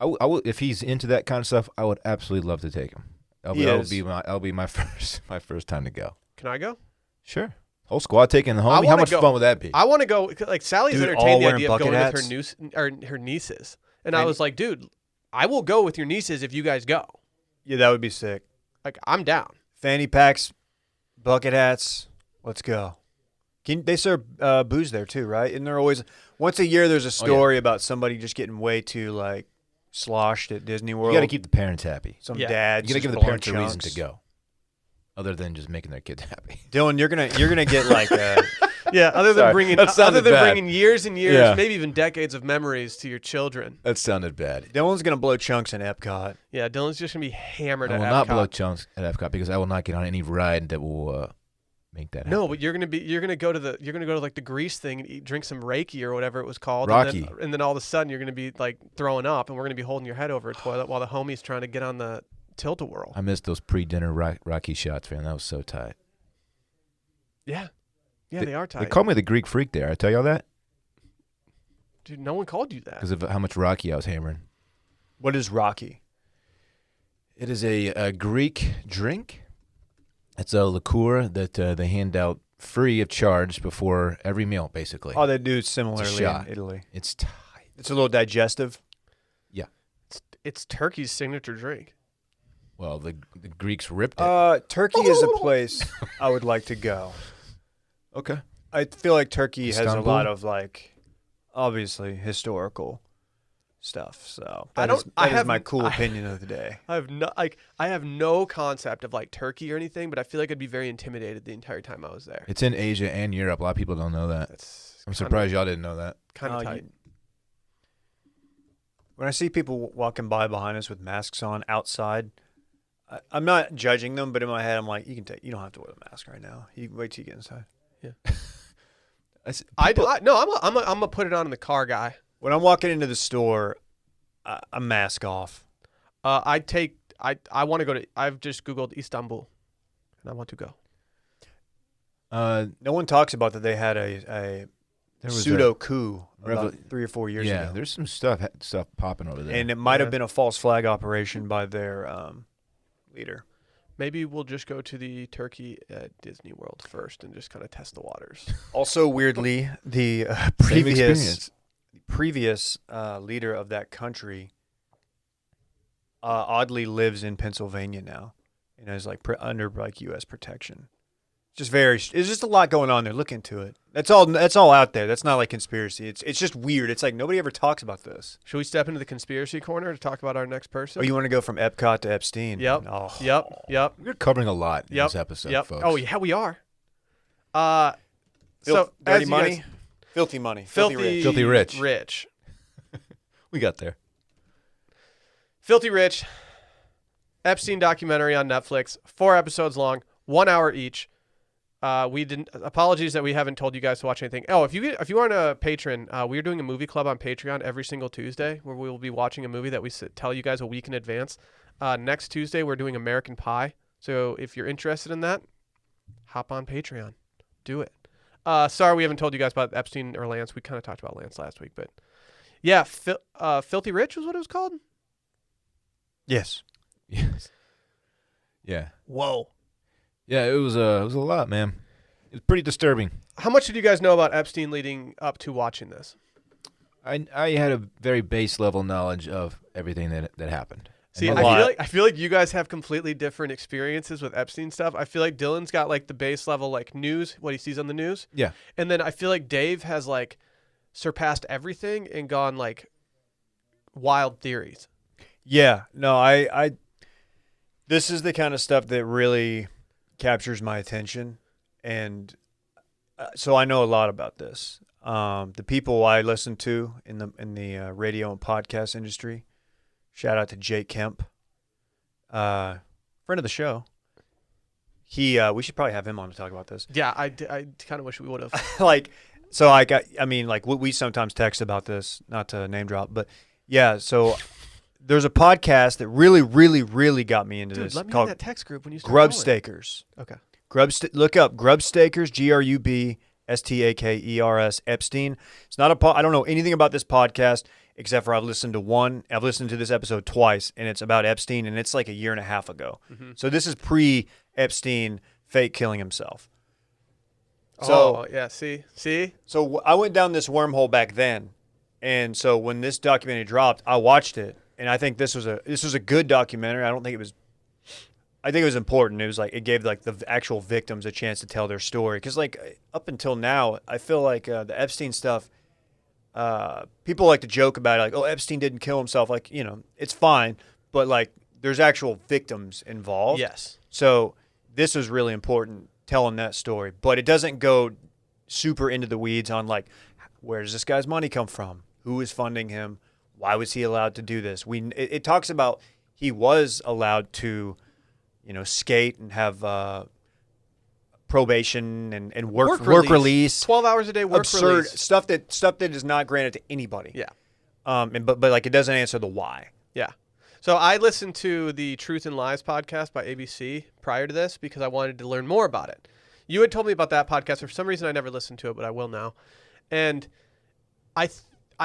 I will, if he's into that kind of stuff, I would absolutely love to take him. That'll be my first time to go. Can I go? Sure. Whole squad taking the homie. How wanna much go. fun would that be? I want to go. Like Sally's Dude, all entertained the wearing idea of going bucket with her nieces, and I And- was like, dude, I will go with your nieces if you guys go. Yeah, that would be sick. Like I'm down. Fanny packs, bucket hats. Let's go. They serve booze there too, right? And they're always once a year. There's a story about somebody just getting way too like sloshed at Disney World. You got to keep the parents happy. some Yeah. dads. You got to just give the blowing parents a reason chunks. to go, other than just making their kids happy. Dylan, you're gonna get like Yeah, other than Sorry, bringing that sounded bad. bringing years and years, Yeah. maybe even decades of memories to your children. That sounded bad. Dylan's gonna blow chunks in Epcot. Yeah, Dylan's just gonna be hammered I at will Epcot. not blow chunks at Epcot because I will not get on any ride that will make that happen. No, but you're gonna go to like the Grease thing and drink some Reiki or whatever it was called. Rocky. And then all of a sudden you're gonna be like throwing up, and we're gonna be holding your head over a toilet while the homie's trying to get on the tilt-a-whirl. I missed those pre-dinner Rocky shots, man. That was so tight. Yeah, they are tight. They called me the Greek freak there. I tell y'all that Dude, no one called you that. because of how much Rocky I was hammering. What is Rocky? It is a Greek drink. It's a liqueur that they hand out free of charge before every meal, basically. Oh, they do similarly shot. in Italy. It's tight. It's a little digestive. It's Turkey's signature drink. Well, the Greeks ripped it. Turkey is a place I would like to go. Okay. I feel like Turkey has a Istanbul? lot of like, obviously historical stuff. So I that is don't- I have- my cool I- opinion of the day. I have no concept of like Turkey or anything, but I feel like I'd be very intimidated the entire time I was there. It's in Asia and Europe. A lot of people don't know that. That's I'm surprised y'all didn't know that. Kind of Oh, tight. When I see people walking by behind us with masks on outside, I'm not judging them, but in my head, I'm like, you don't have to wear the mask right now. You wait till you get inside. I'm gonna put it on in the car, guy. When I'm walking into the store, I'm mask off. I want to go to. I've just Googled Istanbul, and I want to go. No one talks about that they had a There was pseudo coup Revol- about 3 or 4 years yeah, ago. there's some stuff popping over there. And it might have Yeah. been a false flag operation by their leader. Maybe we'll just go to the Turkey at Disney World first and just kind of test the waters. Also, weirdly, the Same experience. previous leader of that country oddly lives in Pennsylvania now and is like under like U.S. protection. It's just a lot going on there. Look into it. That's all out there. That's not like conspiracy. It's just weird. It's like nobody ever talks about this. Should we step into the conspiracy corner to talk about our next person? Oh, you want to go from Epcot to Epstein? Yep. Oh. Yep. We're covering a lot in Yep. this episode, Yep. folks. Oh yeah, we are. So as dirty you money, guys- filthy money, Filthy rich. Rich. We got there. Filthy Rich. Epstein documentary on Netflix. 4 episodes long, 1 hour each. We didn't. Apologies that we haven't told you guys to watch anything. Oh, if you aren't a patron, we're doing a movie club on Patreon every single Tuesday, where we will be watching a movie that we tell you guys a week in advance. Next Tuesday, we're doing American Pie. So if you're interested in that, hop on Patreon. Do it. Sorry we haven't told you guys about Epstein or Lance. We kind of talked about Lance last week, but yeah, Filthy Rich was what it was called. Yes. Yes. Yeah. Whoa. Yeah, it was a lot, man. It was pretty disturbing. How much did you guys know about Epstein leading up to watching this? I had a very base level knowledge of everything that happened. See, And A lot. I feel like you guys have completely different experiences with Epstein stuff. I feel like Dylan's got like the base level like news, what he sees on the news. Yeah. And then I feel like Dave has like surpassed everything and gone like wild theories. Yeah, no, I this is the kind of stuff that really captures my attention, and so I know a lot about this. The people I listen to in the radio and podcast industry. Shout out to Jake Kemp, friend of the show. We should probably have him on to talk about this. Yeah, I kind of wish we would have. We sometimes text about this, not to name drop, but yeah, so there's a podcast that really, really, really got me into Dude, this let me in called that text group when you start Grub going. Stakers. Okay. Look up Grub Stakers, GRUBSTAKERS Epstein. It's not I don't know anything about this podcast except for I've listened to this episode twice, and it's about Epstein, and it's like a year and a half ago. Mm-hmm. So this is pre-Epstein fake killing himself. So yeah, see. So I went down this wormhole back then, and so when this documentary dropped, I watched it, and I think this was a good documentary. I think it was important. It was like it gave like the actual victims a chance to tell their story, because like up until now, I feel like the Epstein stuff. People like to joke about it, like, oh, Epstein didn't kill himself. Like, you know, it's fine, but like there's actual victims involved. Yes. So this was really important, telling that story, but it doesn't go super into the weeds on like, where does this guy's money come from? Who is funding him? Why was he allowed to do this? It talks about he was allowed to, you know, skate and have probation and work release. 12 hours a day work Absurd release. stuff that is not granted to anybody. Yeah. But like it doesn't answer the why. Yeah. So I listened to the Truth and Lies podcast by ABC prior to this because I wanted to learn more about it. You had told me about that podcast. For some reason, I never listened to it, but I will now. And I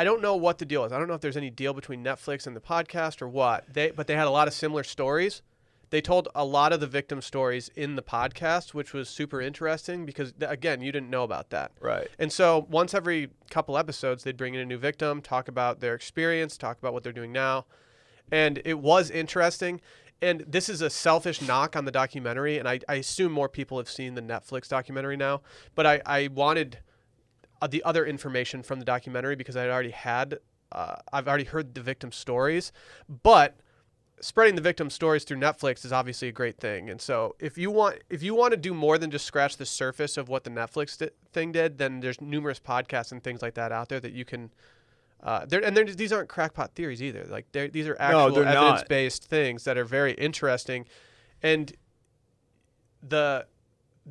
don't know what the deal is. I don't know if there's any deal between Netflix and the podcast or what. But they had a lot of similar stories. They told a lot of the victim stories in the podcast, which was super interesting because, again, you didn't know about that. Right. And so once every couple episodes, they'd bring in a new victim, talk about their experience, talk about what they're doing now. And it was interesting. And this is a selfish knock on the documentary, and I assume more people have seen the Netflix documentary now. But I wanted the other information from the documentary because I've already heard the victim stories. But spreading the victim stories through Netflix is obviously a great thing. And so if you want to do more than just scratch the surface of what the Netflix thing did, then there's numerous podcasts and things like that out there that you can these aren't crackpot theories either. Like these are actual evidence-based things that are very interesting. And they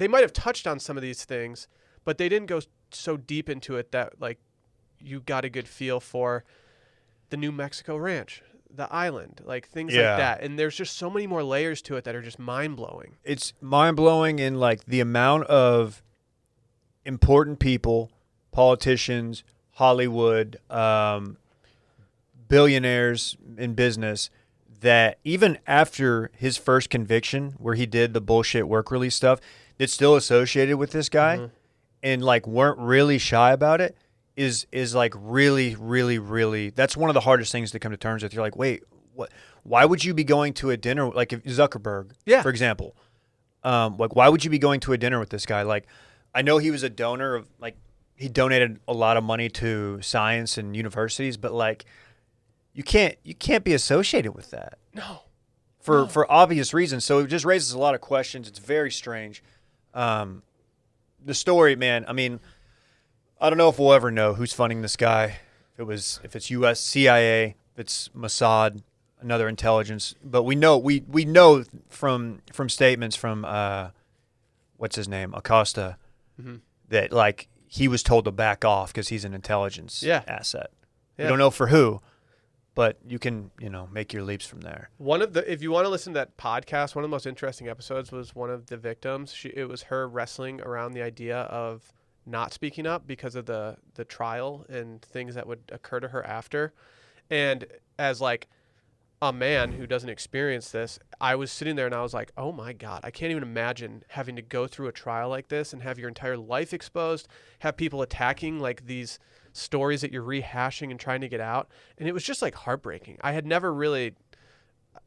might have touched on some of these things, but they didn't go so deep into it that like you got a good feel for the New Mexico ranch, the island, like things like that. And there's just so many more layers to it that are just mind-blowing. It's mind-blowing in like the amount of important people, politicians, Hollywood, billionaires in business, that even after his first conviction where he did the bullshit work release stuff, that's still associated with this guy and like weren't really shy about it is like really, really, really, that's one of the hardest things to come to terms with. You're like, wait, what? Why would you be going to a dinner, like if Zuckerberg, for example, like why would you be going to a dinner with this guy? Like, I know he was a donor of like, he donated a lot of money to science and universities, but like you can't be associated with that. No. For obvious reasons. So it just raises a lot of questions. It's very strange. The story, man, I mean, I don't know if we'll ever know who's funding this guy. If it's US CIA, if it's Mossad, another intelligence, but we know from statements from what's his name, Acosta, that like he was told to back off because he's an intelligence asset. We don't know for who, but you can, make your leaps from there. If you want to listen to that podcast, one of the most interesting episodes was one of the victims. It was her wrestling around the idea of not speaking up because of the trial and things that would occur to her after. And as like a man who doesn't experience this, I was sitting there and I was like, oh my God, I can't even imagine having to go through a trial like this and have your entire life exposed, have people attacking like these stories that you're rehashing and trying to get out. And it was just like heartbreaking. I had never really,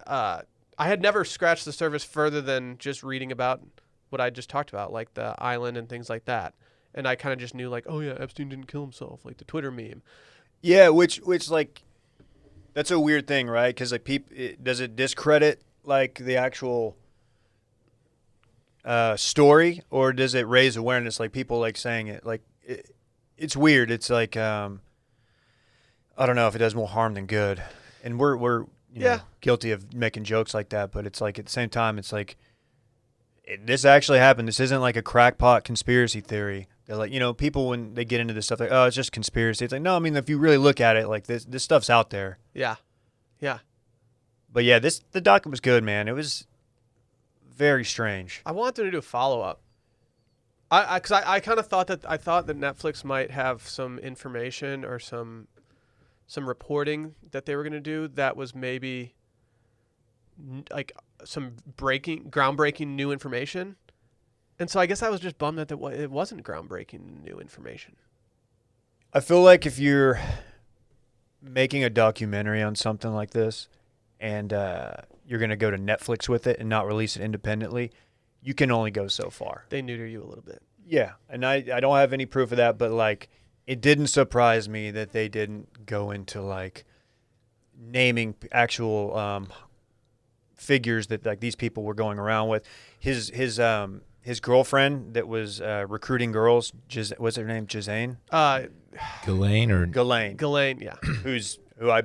I had never scratched the surface further than just reading about what I just talked about, like the island and things like that. And I kind of just knew, like, oh yeah, Epstein didn't kill himself, like the Twitter meme. Yeah, which like, that's a weird thing, right? Because like, does it discredit like the actual story, or does it raise awareness? Like people like saying it, like it's weird. It's like I don't know if it does more harm than good, and we're you know, guilty of making jokes like that. But it's like at the same time, it's like this actually happened. This isn't like a crackpot conspiracy theory. They're like, you know, people when they get into this stuff, like, oh, it's just conspiracy. It's like, no, I mean, if you really look at it, like this stuff's out there. Yeah. But yeah, the document was good, man. It was very strange. I wanted to do a follow-up. I kind of thought that Netflix might have some information or some reporting that they were going to do that was maybe like some groundbreaking new information. And so I guess I was just bummed that it wasn't groundbreaking new information. I feel like if you're making a documentary on something like this and you're going to go to Netflix with it and not release it independently, you can only go so far. They neuter you a little bit. Yeah, and I don't have any proof of that, but like it didn't surprise me that they didn't go into like naming actual figures that like these people were going around with. His girlfriend that was recruiting girls, what's her name? Jazane? Ghislaine, yeah.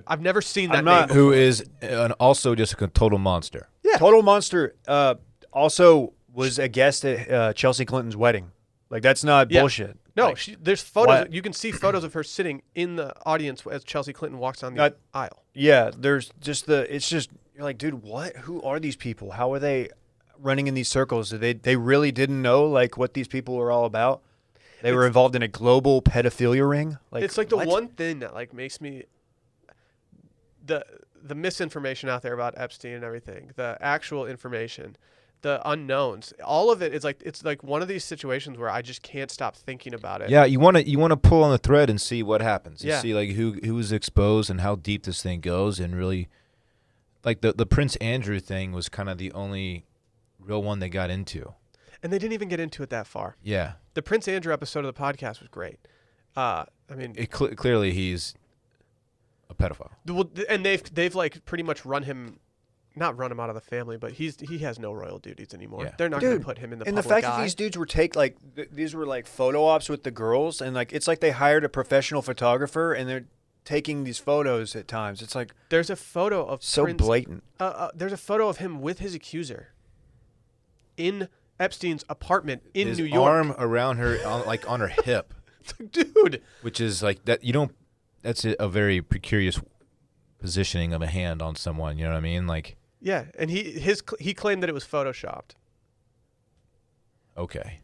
I've never seen that name before. Who is also just a total monster. Yeah. Total monster. Also was a guest at Chelsea Clinton's wedding. Like, that's not bullshit. No, like, there's photos. You can see photos of her sitting in the audience as Chelsea Clinton walks down the aisle. Yeah, there's just it's just, you're like, dude, what? Who are these people? How are they running in these circles? They really didn't know, like, what these people were all about? They were involved in a global pedophilia ring? Like, it's like the one thing that, like, makes me... The misinformation out there about Epstein and everything, the actual information, the unknowns, all of it is like, it's like one of these situations where I just can't stop thinking about it. Yeah, you want to pull on the thread and see what happens. Yeah. See like who is exposed and how deep this thing goes, and really, like the Prince Andrew thing was kind of the only real one they got into. And they didn't even get into it that far. Yeah. The Prince Andrew episode of the podcast was great. I mean, clearly he's a pedophile. Well, and they've like pretty much not run him out of the family, but he has no royal duties anymore. Yeah. They're not going to put him in the public eye. And the fact that these dudes were these were like photo ops with the girls, and like it's like they hired a professional photographer and they're taking these photos at times. It's like there's a photo of so Prince, blatant. There's a photo of him with his accuser in Epstein's apartment in his New York. Arm around her, on her hip. Dude. Which is like that. That's a very precarious positioning of a hand on someone. You know what I mean? Like. Yeah, and he claimed that it was photoshopped. Okay.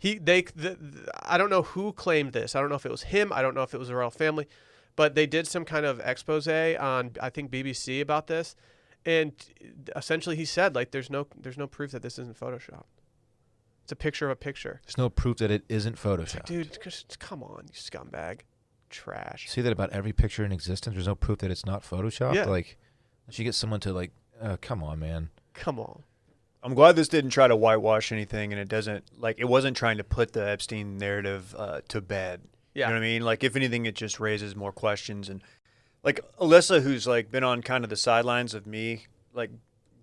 I don't know who claimed this. I don't know if it was him. I don't know if it was the royal family, but they did some kind of expose on, I think, BBC about this, and essentially he said, like, there's no proof that this isn't photoshopped. It's a picture of a picture. There's no proof that it isn't photoshopped. Like, dude, just come on, you scumbag, trash. See that about every picture in existence. There's no proof that it's not photoshopped. Yeah. Like, unless you get someone to like. Come on, man. Come on. I'm glad this didn't try to whitewash anything, and it wasn't trying to put the Epstein narrative to bed. Yeah. You know what I mean? Like, if anything, it just raises more questions. And like Alyssa, who's like been on kind of the sidelines of me, like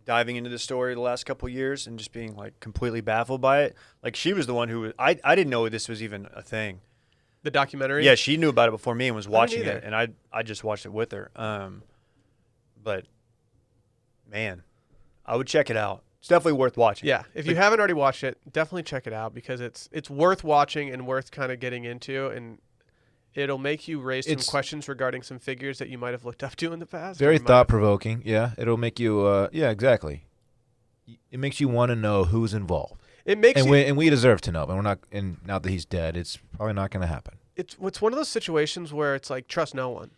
diving into the story the last couple of years and just being like completely baffled by it. Like, she was the one who I didn't know this was even a thing. The documentary? Yeah, she knew about it before me and was watching it, and I just watched it with her. But man, I would check it out. It's definitely worth watching. Yeah, if you haven't already watched it, definitely check it out because it's worth watching and worth kind of getting into, and it'll make you raise some questions regarding some figures that you might have looked up to in the past. Very thought-provoking. Yeah, it'll make you. Yeah, exactly. It makes you want to know who's involved. It makes and we deserve to know, but we're not. And now that he's dead, it's probably not going to happen. It's one of those situations where it's like trust no one.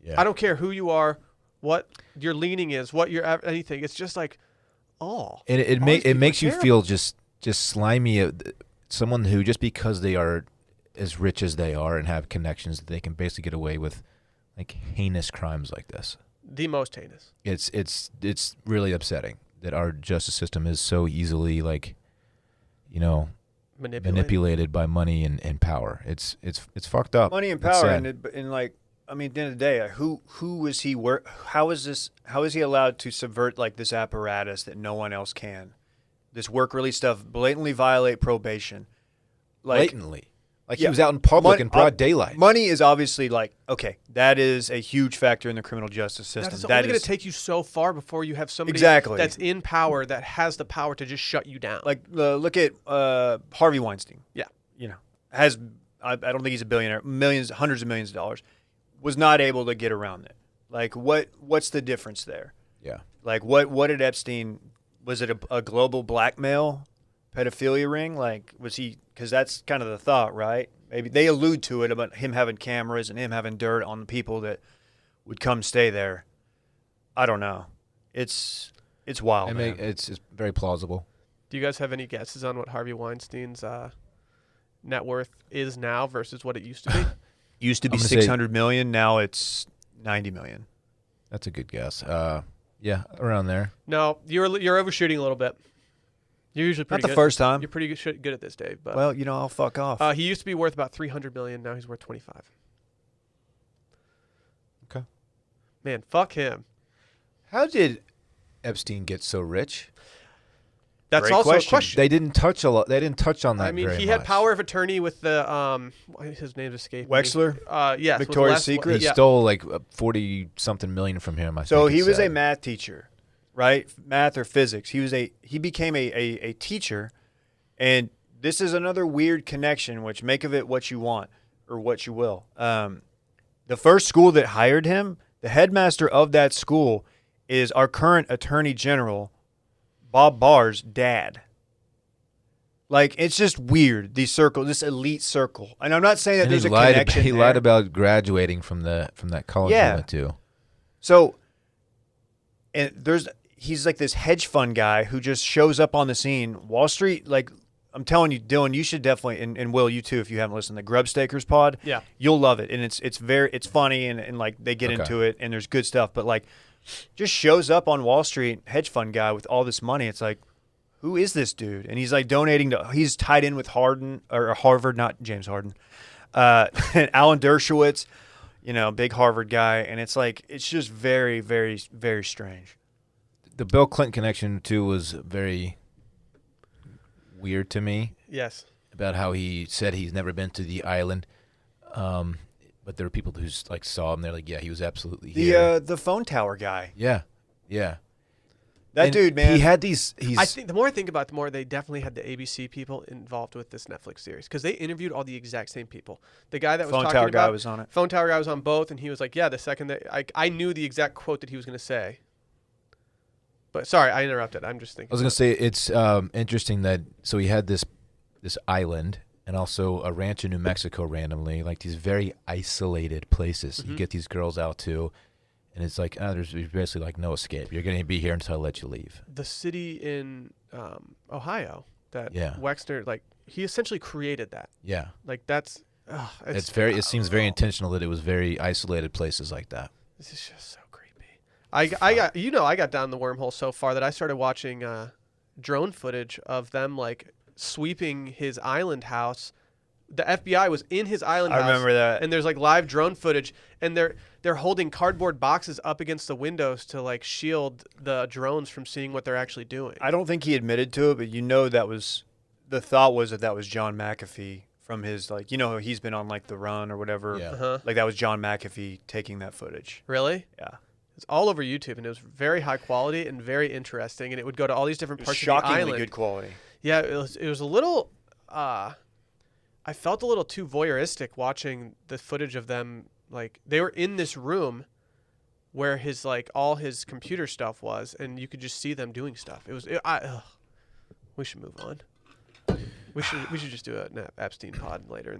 Yeah. I don't care who you are, what your leaning is, what your anything. It's just like, and it makes you feel just slimy. Someone who just because they are as rich as they are and have connections, that they can basically get away with like heinous crimes like this. The most heinous. It's really upsetting that our justice system is so easily like, manipulated by money and power. It's fucked up. Money and It's power, sad. and like, I mean, at the end of the day, who is he? How is he allowed to subvert like this apparatus that no one else can? This work release stuff, blatantly violate probation, like Blatantly. Like Yeah. he was out in public in broad daylight. Money is obviously like, okay, that is a huge factor in the criminal justice system. That's only going to take you so far before you have somebody Exactly. that's in power that has the power to just shut you down. like look at Harvey Weinstein. Yeah. Has I don't think he's a billionaire, hundreds of millions of dollars, was not able to get around it. Like what's the difference there? Yeah. Like what did Epstein, was it a global blackmail pedophilia ring? Like was he, because that's kind of the thought, right? Maybe they allude to it about him having cameras and him having dirt on the people that would come stay there. I don't know. It's wild, man. It's very plausible. Do you guys have any guesses on what Harvey Weinstein's net worth is now versus what it used to be? Used to be I'm gonna 600 million, now it's 90 million. That's a good guess. Yeah, around there. No, you're overshooting a little bit. You're usually pretty Not the good. first time. You're pretty good at this, Dave. But Well, I'll fuck off. he used to be worth about 300 million. Now he's worth 25. Okay. Man, fuck him. How did Epstein get so rich? That's Great also question. a question. They didn't touch They didn't touch on that. I mean, very he much. had power of attorney with the his name's escaped me. Wexler? Yes, with Victoria's Les- He Secret? Yeah. stole like 40-something million from him. I So think he it was a said. math teacher, right? Math or physics. He became a teacher, and this is another weird connection, which make of it what you want or what you will. The first school that hired him, the headmaster of that school is our current attorney general, Bob Barr's dad. Like, it's just weird, this elite circle. And I'm not saying that And there's he a lied. connection He there. lied about graduating from that college Yeah. he went to. So, and he's like this hedge fund guy who just shows up on the scene. Wall Street, like, I'm telling you, Dylan, you should definitely, and Will, you too, if you haven't listened to the Grubstakers pod, Yeah. you'll love it. And it's funny and like they get Okay. into it and there's good stuff, but like just shows up on Wall Street, hedge fund guy with all this money. It's like, who is this dude? And he's like donating he's tied in with Harvard, not James Harden, and Alan Dershowitz, big Harvard guy. And it's like, it's just very, very, very strange. The Bill Clinton connection too was very weird to me. Yes. About how he said he's never been to the island, but there were people who like saw him. They're like, yeah, he was absolutely here. The phone tower guy. Yeah. That And dude, man. He had these. I think the more I think about it, the more they definitely had the ABC people involved with this Netflix series because they interviewed all the exact same people. The guy that was phone talking tower about guy was on it. phone tower guy was on both, and he was like, "Yeah, the second that I knew the exact quote that he was going to say." But sorry, I interrupted. I'm just thinking. I was gonna say it's interesting that he had this island and also a ranch in New Mexico randomly, like these very isolated places you get these girls out to, and it's like there's basically like no escape. You're gonna be here until I let you leave. the city in Ohio that Yeah. Wexner, like he essentially created that. Yeah, Like that's it seems very intentional that it was very isolated places like that. This is just so creepy. I got down the wormhole so far that I started watching drone footage of them like sweeping his island house. The FBI was in his island house. I remember that. And there's like live drone footage, and they're holding cardboard boxes up against the windows to like shield the drones from seeing what they're actually doing. I don't think he admitted to it, but that was the thought was that was John McAfee from his like he's been on like The Run or whatever. Yeah. Uh-huh. Like that was John McAfee taking that footage. Really? Yeah. It's all over YouTube, and it was very high quality and very interesting. And it would go to all these different It was parts of the shockingly island. good quality. Yeah, it was a little. I felt a little too voyeuristic watching the footage of them. Like they were in this room where his like all his computer stuff was, and you could just see them doing stuff. We should move on. We should just do an Epstein pod later.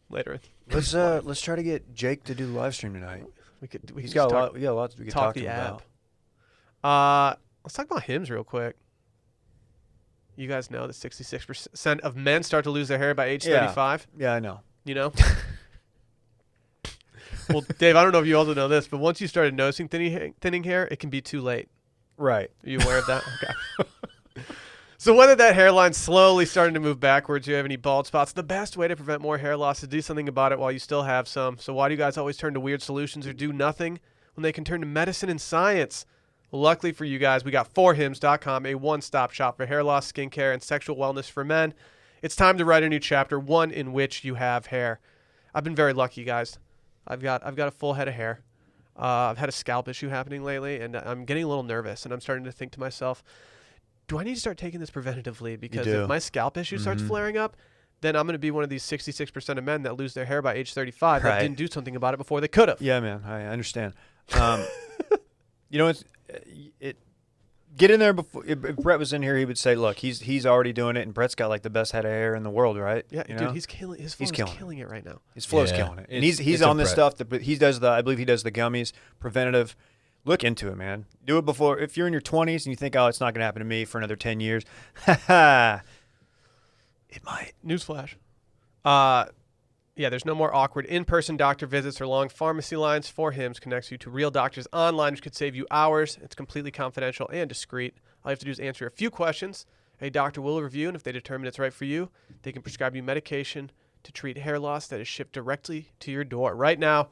Let's try to get Jake to do the live stream tonight. We He's could got talk, lots we could talk talk to the him app. about. Let's talk about hymns real quick. You guys know that 66% of men start to lose their hair by age Yeah. 35. Yeah, I know. You know? Well, Dave, I don't know if you also know this, but once you started noticing thinning hair, it can be too late. Right. Are you aware of that? Okay. So whether that hairline's slowly starting to move backwards, you have any bald spots, the best way to prevent more hair loss is do something about it while you still have some. So why do you guys always turn to weird solutions or do nothing when they can turn to medicine and science? Well, luckily for you guys, we got 4hims.com, a one-stop shop for hair loss, skincare, and sexual wellness for men. It's time to write a new chapter, one in which you have hair. I've been very lucky, guys. I've got a full head of hair. I've had a scalp issue happening lately, and I'm getting a little nervous, and I'm starting to think to myself, do I need to start taking this preventatively? Because if my scalp issue starts flaring up, then I'm going to be one of these 66% of men that lose their hair by age 35 that didn't do something about it before they could have. Yeah, man, I understand. You know, get in there before. If Brett was in here, he would say, "Look, he's already doing it, and Brett's got like the best head of hair in the world, right? Yeah, you dude, know? he's killing. His flow's killing it right now. His flow's killing it, and he's on this stuff. But he does I believe he does the gummies, preventative. Look into it, man. Do it before. If you're in your 20s and you think, "Oh, it's not going to happen to me for another 10 years," it might. Newsflash. Yeah, there's no more awkward in-person doctor visits or long pharmacy lines. 4Hims connects you to real doctors online, which could save you hours. It's completely confidential and discreet. All you have to do is answer a few questions. A doctor will review, and if they determine it's right for you, they can prescribe you medication to treat hair loss that is shipped directly to your door. Right now,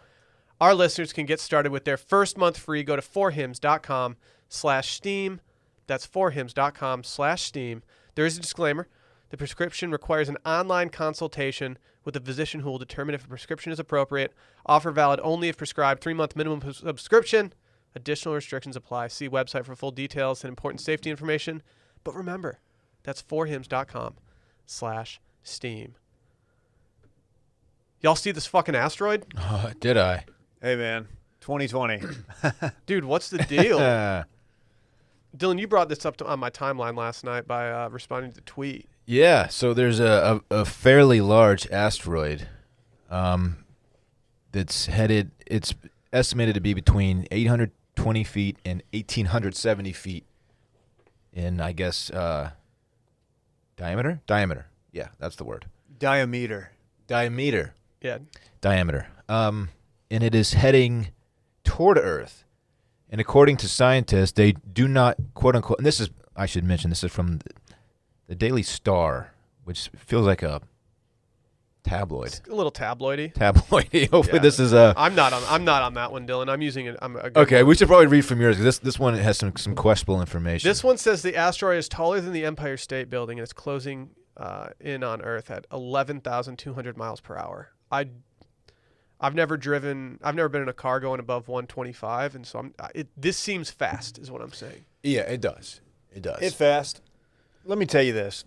our listeners can get started with their first month free. Go to 4hims.com/steam. That's 4hims.com/steam. There is a disclaimer. The prescription requires an online consultation with a physician who will determine if a prescription is appropriate. Offer valid only if prescribed. 3-month minimum subscription. Additional restrictions apply. See website for full details and important safety information. But remember, that's 4hims.com/steam. Y'all see this fucking asteroid? Did I? Hey, man, 2020. Dude, what's the deal? Dylan, you brought this up on my timeline last night by responding to the tweet. Yeah, so there's a fairly large asteroid that's headed, it's estimated to be between 820 feet and 1,870 feet in, I guess, diameter? Diameter. Yeah, that's the word. Diameter. Yeah. Diameter. And it is heading toward Earth. And according to scientists, they do not, quote unquote, and this is, I should mention, this is from the Daily Star, which feels like a tabloid. It's a little tabloidy. Hopefully this is a. I'm not on that one, Dylan. I'm using it. Okay, we should probably read from yours, because this one has some questionable information. This one says the asteroid is taller than the Empire State Building and it's closing in on Earth at 11,200 miles per hour. I've never been in a car going above 125, and so this seems fast, is what I'm saying. Yeah, it does. It's fast. Let me tell you this.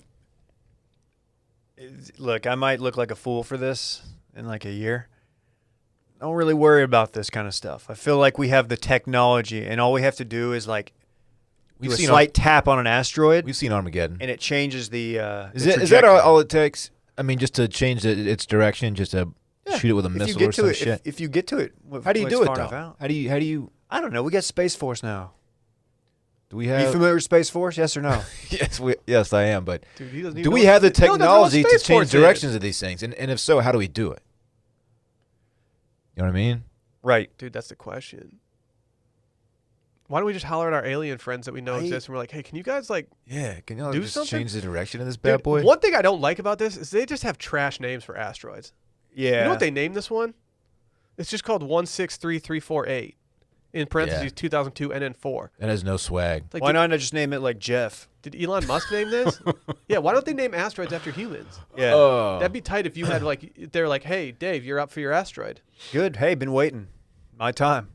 Look, I might look like a fool for this in like a year. Don't really worry about this kind of stuff. I feel like we have the technology, and all we have to do is like do a slight tap on an asteroid. We've seen Armageddon, and it changes the. Is that all it takes? I mean, just to change its direction, just to shoot it with a missile or some shit. If you get to it, how do you do it though? How do you? I don't know. We got Space Force now. Do we have? Are you familiar with Space Force? Yes or no? Yes, I am. But dude, do we have the technology to change directions of these things? And if so, how do we do it? You know what I mean? Right, dude. That's the question. Why don't we just holler at our alien friends that we know exist, and we're like, hey, can you guys can you do something? Change the direction of this bad boy? One thing I don't like about this is they just have trash names for asteroids. Yeah. You know what they named this one? It's just called 163348. In parentheses, 2002 NN4. That has no swag. Like, why not just name it like Jeff? Did Elon Musk name this? Yeah, why don't they name asteroids after humans? Yeah. That'd be tight if you had they're like, hey, Dave, you're up for your asteroid. Good. Hey, been waiting. My time.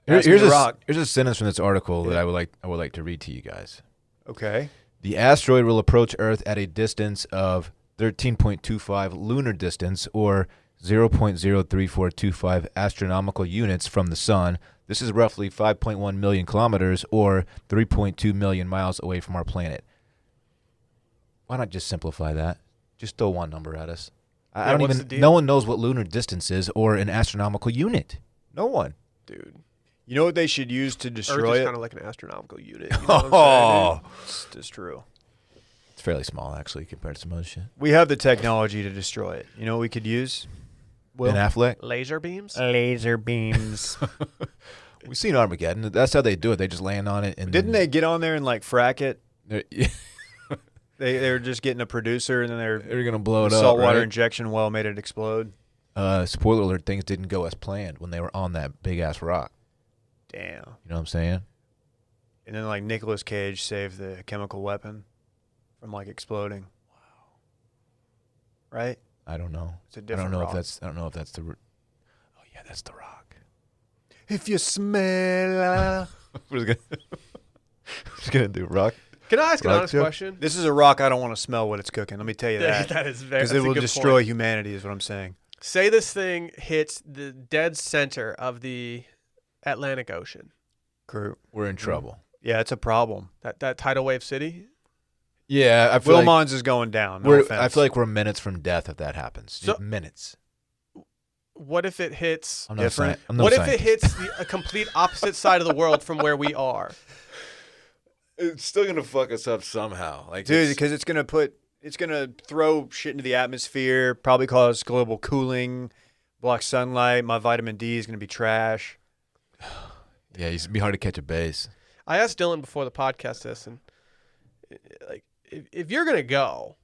Here's a sentence from this article that I would like to read to you guys. Okay. The asteroid will approach Earth at a distance of 13.25 lunar distance, or 0.03425 astronomical units from the sun. This is roughly 5.1 million kilometers, or 3.2 million miles away from our planet. Why not just simplify that? Just throw one number at us. No one knows what lunar distance is or an astronomical unit. No one. Dude. You know what they should use to destroy Earth is it? kind of like an astronomical unit. You know what I'm saying, it's true. It's fairly small, actually, compared to some other shit. We have the technology to destroy it. You know what we could use? Will? Ben Affleck. Laser beams. Laser beams. We've seen Armageddon. That's how they do it. They just land on it. And Didn't they get on there and like frack it? Yeah, They were just getting a producer and then they're gonna blow it up. saltwater Right? injection well made it explode. Spoiler alert: things didn't go as planned when they were on that big ass rock. Damn. You know what I'm saying? And then like Nicolas Cage saved the chemical weapon from like exploding. Wow. Right? I don't know. It's a different rock. I don't know if that's the. Oh yeah, that's the rock. If you smell. We're just gonna do rock. Can I ask an Rock honest joke? question? This is a rock I don't want to smell when it's cooking. Let me tell you that. That is very. Because That's it a will good destroy point. humanity is what I'm saying. Say this thing hits the dead center of the Atlantic Ocean. Crew. We're in trouble. Yeah, it's a problem. That tidal wave city. Yeah, I feel Wilmons is going down. No I offense. feel like we're minutes from death if that happens. So- Just minutes. What if it hits? I'm no different. sci- I'm no What if it scientist. hits a complete opposite side of the world from where we are? It's still gonna fuck us up somehow. Like, dude, because it's gonna throw shit into the atmosphere, probably cause global cooling, block sunlight. My vitamin D is gonna be trash. yeah, it's gonna be hard to catch a base. I asked Dylan before the podcast this, and like, if you're gonna go,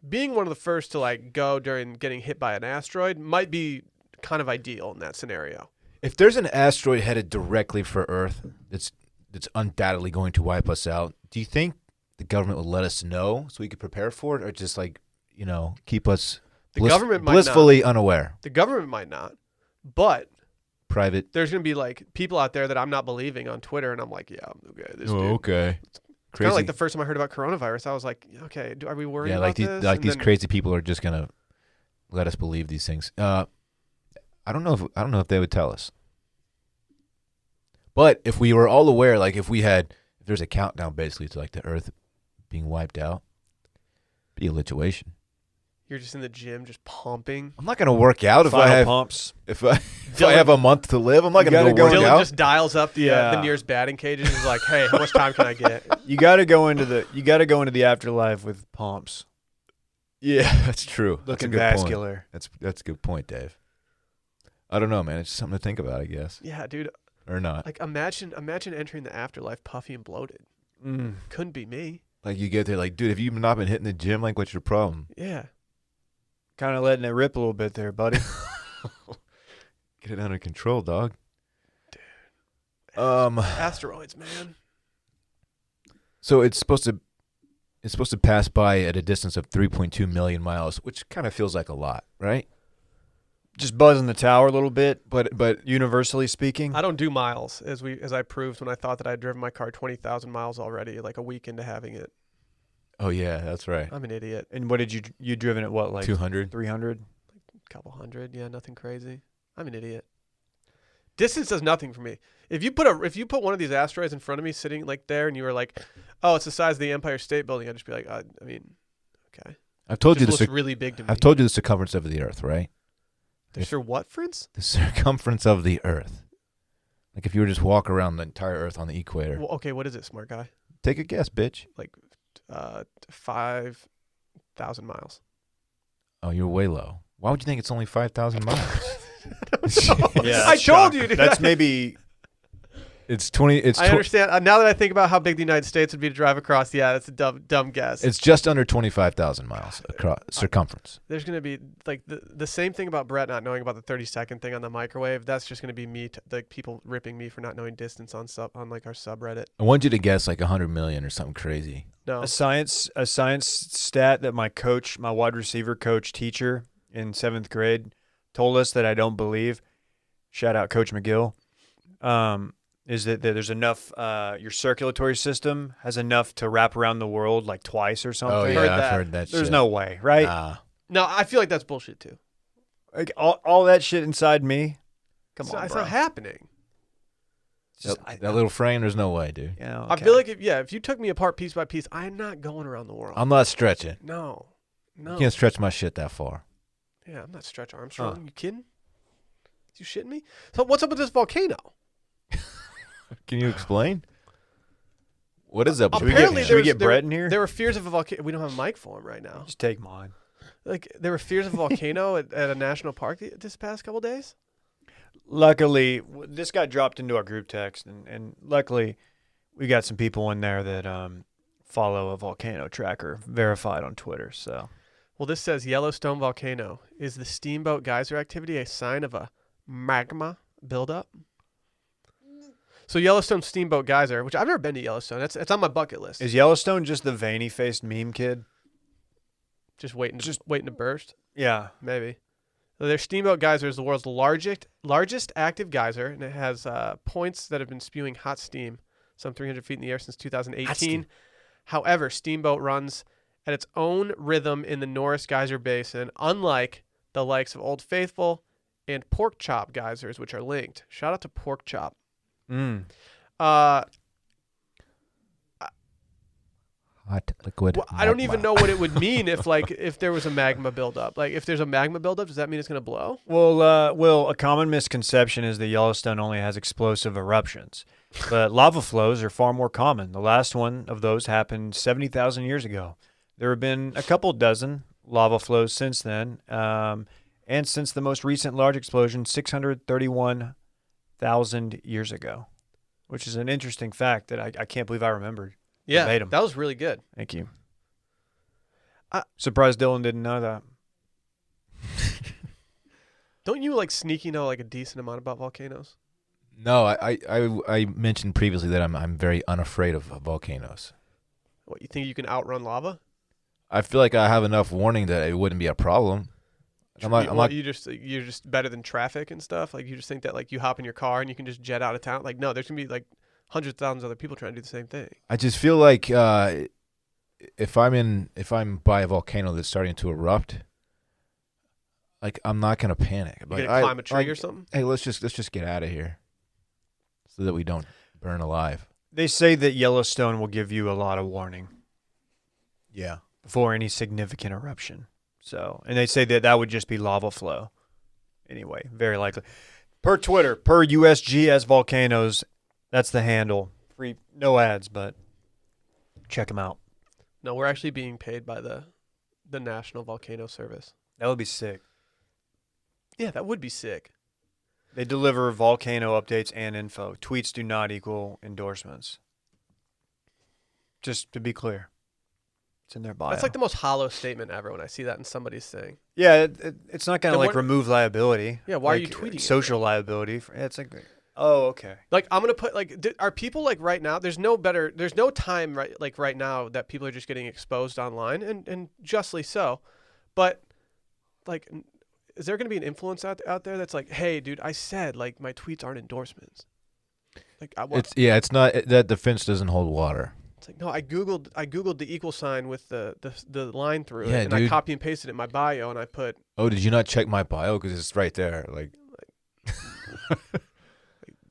being one of the first to like go during getting hit by an asteroid might be kind of ideal in that scenario. If there's an asteroid headed directly for Earth, that's undoubtedly going to wipe us out. Do you think the government will let us know so we could prepare for it, or just like keep us The government might blissfully unaware? The government might not, but Private. there's gonna be like people out there that I'm not believing on Twitter, and I'm like, yeah, okay, this dude. Okay. Kind of like the first time I heard about coronavirus, I was like, okay, are we worried Yeah, about like these this? like And these then- crazy people are just gonna let us believe these things. I don't know if they would tell us. But if we were all aware, like if there's a countdown basically to like the Earth being wiped out, be a situation. You're just in the gym, just pumping. I'm not gonna work out if I Final have pumps. if I have a month to live. I'm not You gonna gotta go go work Dylan out. just dials up the Yeah. nearest batting cages. And is like, hey, how much time can I get? You got to go into the afterlife with pumps, Yeah, that's true. That's a looking good point. vascular. That's a good point, Dave. I don't know, man. It's just something to think about, I guess, Yeah, dude. or not. Like imagine entering the afterlife puffy and bloated. Mm. Couldn't be me. Like you get there, like, dude, have you not been hitting the gym? Like, what's your problem? Yeah. Kind of letting it rip a little bit there, buddy. Get it under control, dog. Asteroids, man. So it's supposed to pass by at a distance of 3.2 million miles, which kind of feels like a lot, right? Just buzzing the tower a little bit, But universally speaking. I don't do miles, as I proved when I thought that I'd driven my car 20,000 miles already, like a week into having it. oh yeah, that's right. I'm an idiot. And what did you driven at what, like 200. 300? Couple hundred, yeah, nothing crazy. I'm an idiot. Distance does nothing for me. If you put one of these asteroids in front of me sitting like there, and you were like, "Oh, it's the size of the Empire State Building," I'd just be like, I mean, okay. I've told you Just the looks really big to me. I've told you the circumference of the Earth, right? Sure, what, Prince? The circumference of the Earth. Like if you were just walk around the entire Earth on the equator. Well, okay, what is it, smart guy? Take a guess, bitch. Like, 5,000 miles. Oh, you're way low. Why would you think it's only 5,000 miles? Yeah, I that's told shocking. you, dude. That's maybe It's 20. It's I understand. Now that I think about how big the United States would be to drive across, yeah, that's a dumb guess. It's just under 25,000 miles across circumference. There's going to be like the same thing about Brett not knowing about the 30-second thing on the microwave. That's just going to be me, like people ripping me for not knowing distance on like our subreddit. I want you to guess like 100 million or something crazy. No, a science stat that my wide receiver coach teacher in 7th grade told us that I don't believe. Shout out Coach McGill. Is that there's enough, your circulatory system has enough to wrap around the world like twice or something. Oh yeah, Heard I've that. heard that. There's shit. no way, right? no, I feel like that's bullshit too. Like all that shit inside me. Come It's on, it's bro. not happening. It's just- that little frame. There's no way, dude. Yeah, I feel like if you took me apart piece by piece, I'm not going around the world. I'm not stretching. No. You can't stretch my shit that far. Yeah, I'm not Stretch Armstrong. You kidding? You shitting me? So what's up with this volcano? Can you explain? What is up? with Should we the Apparently get, volcano? Brett in here? There were fears of a volcano. We don't have a mic for him right now. Just take mine. Like there were fears of a volcano at a national park this past couple days. Luckily, this got dropped into our group text, and luckily, we got some people in there that follow a volcano tracker verified on Twitter. So, Well, this says Yellowstone volcano. Is the steamboat geyser activity a sign of a magma buildup? So Yellowstone steamboat geyser, which I've never been to Yellowstone. It's on my bucket list. is Yellowstone just the veiny-faced meme kid? Just waiting to burst. Yeah. Maybe. Their steamboat geyser is the world's largest active geyser, and it has points that have been spewing hot steam, some 300 feet in the air since 2018. However, steamboat runs at its own rhythm in the Norris Geyser Basin, unlike the likes of Old Faithful and Pork Chop geysers, which are linked. Shout out to Pork Chop. Hot liquid. Well, I don't magma. even know what it would mean if there was a magma buildup. Like if there's a magma buildup, does that mean it's going to blow? Well, a common misconception is that Yellowstone only has explosive eruptions, but lava flows are far more common. The last one of those happened 70,000 years ago. There have been a couple dozen lava flows since then, and since the most recent large explosion 631,000 years ago, which is an interesting fact that I can't believe I remembered. Yeah, Verbatim. that was really good. Thank you. Surprised Dylan didn't know that. Don't you sneaky know a decent amount about volcanoes? No, I mentioned previously that I'm very unafraid of volcanoes. What, you think you can outrun lava? I feel like I have enough warning that it wouldn't be a problem. You're just better than traffic and stuff. Like you just think that you hop in your car and you can just jet out of town. Like no, there's gonna be hundreds of thousands of other people trying to do the same thing. I just feel like if I'm by a volcano that's starting to erupt, I'm not gonna panic. You gonna climb a tree or something? Hey, let's just get out of here, so that we don't burn alive. They say that Yellowstone will give you a lot of warning. Yeah. Before any significant eruption. So, and they say that would just be lava flow. Anyway, very likely. Per Twitter, per USGS Volcanoes, that's the handle. Free, no ads, but check them out. No, we're actually being paid by the National Volcano Service. That would be sick. Yeah, that would be sick. They deliver volcano updates and info. Tweets do not equal endorsements. Just to be clear. It's in their bio. That's the most hollow statement ever when I see that in somebody's thing. Yeah, it's not going to remove liability. Yeah, why are you tweeting it? Social liability. It's oh, okay. I'm gonna put are people right now? There's no time right now that people are just getting exposed online and justly so, but is there gonna be an influence out there that's hey, dude, I said my tweets aren't endorsements. It's not that defense doesn't hold water. It's no, I googled the equal sign with the line through it, and dude. I copy and pasted it in my bio, and I put. Oh, did you not check my bio? Because it's right there.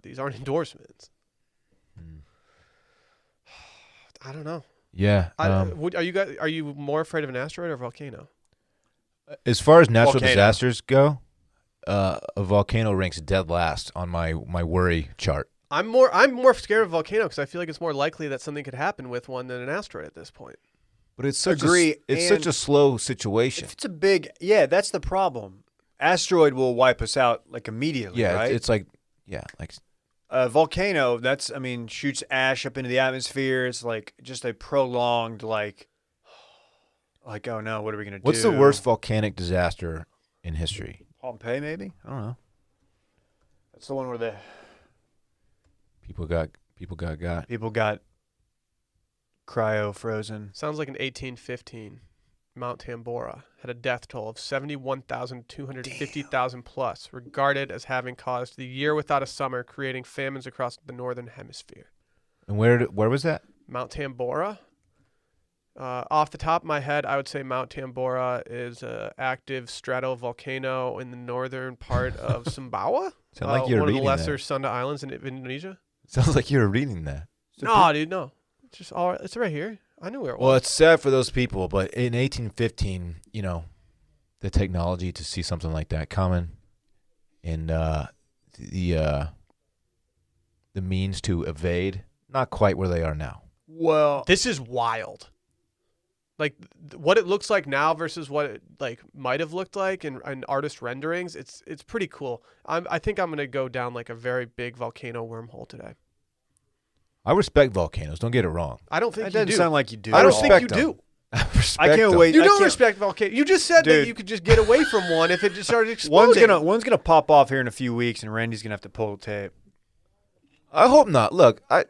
These aren't endorsements. I don't know. Yeah. Are you more afraid of an asteroid or a volcano? As far as natural Volcano. disasters go, a volcano ranks dead last on my worry chart. I'm more scared of a volcano because I feel like it's more likely that something could happen with one than an asteroid at this point. But it's such Agree, a slow situation. If it's a big, that's the problem. Asteroid will wipe us out immediately. Yeah, right? it's a volcano. Shoots ash up into the atmosphere. It's just a prolonged oh no, what are we gonna do? What's the worst volcanic disaster in history? Pompeii, maybe. I don't know. That's the one where the People got cryo frozen. Sounds like in 1815, Mount Tambora had a death toll of 71,250,000 plus, regarded as having caused the year without a summer, creating famines across the northern hemisphere. And where was that? Mount Tambora. Off the top of my head, I would say Mount Tambora is an active stratovolcano in the northern part of Sumbawa. Sound like you're one of the reading lesser that. Sunda Islands in Indonesia. Sounds like you were reading that. No, dude, no. It's just all. It's right here. I knew where it was. Well, it's sad for those people, but in 1815, the technology to see something like that common, and the means to evade, not quite where they are now. Well, This is wild. Like what it looks like now versus what it like might have looked like in artist renderings. It's pretty cool. I think I'm gonna go down like a very big volcano wormhole today. I respect volcanoes. Don't get it wrong. I don't think That you doesn't do. sound like you do. I don't at all. think you Respect 'em. do. I respect I can't them. wait. You I don't can't- respect volcano. You just said that Dude. you could just get away from one if it just started exploding. One's gonna pop off here in a few weeks, and Randy's gonna have to pull the tape. I hope not. Look, I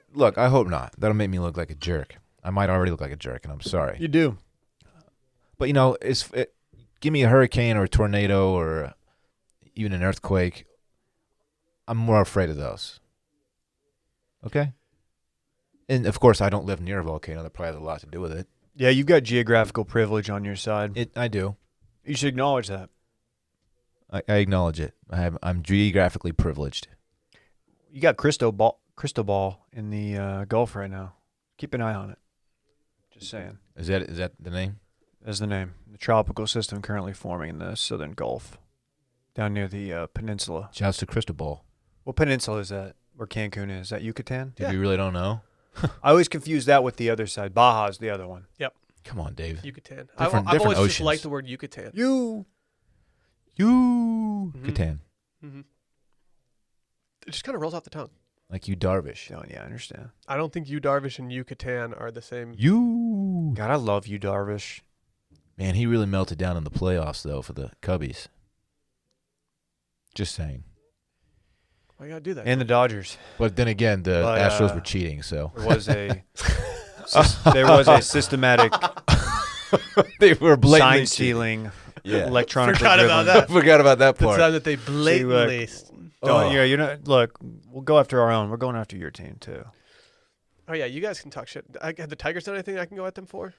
hope not. That'll make me look like a jerk. I might already look like a jerk, and I'm sorry. You do. But you know, give me a hurricane or a tornado or even an earthquake. I'm more afraid of those. Okay. And of course, I don't live near a volcano. That probably has a lot to do with it. Yeah, you've got geographical privilege on your side. I do. You should acknowledge that. I acknowledge it. I'm geographically privileged. You got crystal ball in the Gulf right now. Keep an eye on it. Just saying. Is that the name? That's the name. The tropical system currently forming in the southern Gulf, down near the peninsula. Shouts to Cristobal. What peninsula is that? Where Cancun is? Is that Yucatan? Dude, we really don't know. I always confuse that with the other side. Baja's the other one. Come on, Dave. Yucatan. Different I've always just oceans. liked the word Yucatan. Catan. Mm-hmm. It just kind of rolls off the tongue. Like you, Darvish. Oh, yeah, I understand. I don't think you Darvish and Yucatan are the same. You. God, I love you, Darvish. Man, he really melted down in the playoffs, though, for the Cubbies. Just saying. Why you gotta do that? And the Dodgers. But then again, the But, Astros were cheating, so. There was a there was a systematic They were blatantly sign cheating. stealing, Yeah. electronic Forgot about dribbling. that. Forgot about that the part. time that they blatantly. Don't, yeah, you're not. Look, we'll go after our own. We're going after your team too. Oh yeah, you guys can talk shit. Have the Tigers done anything I can go at them for?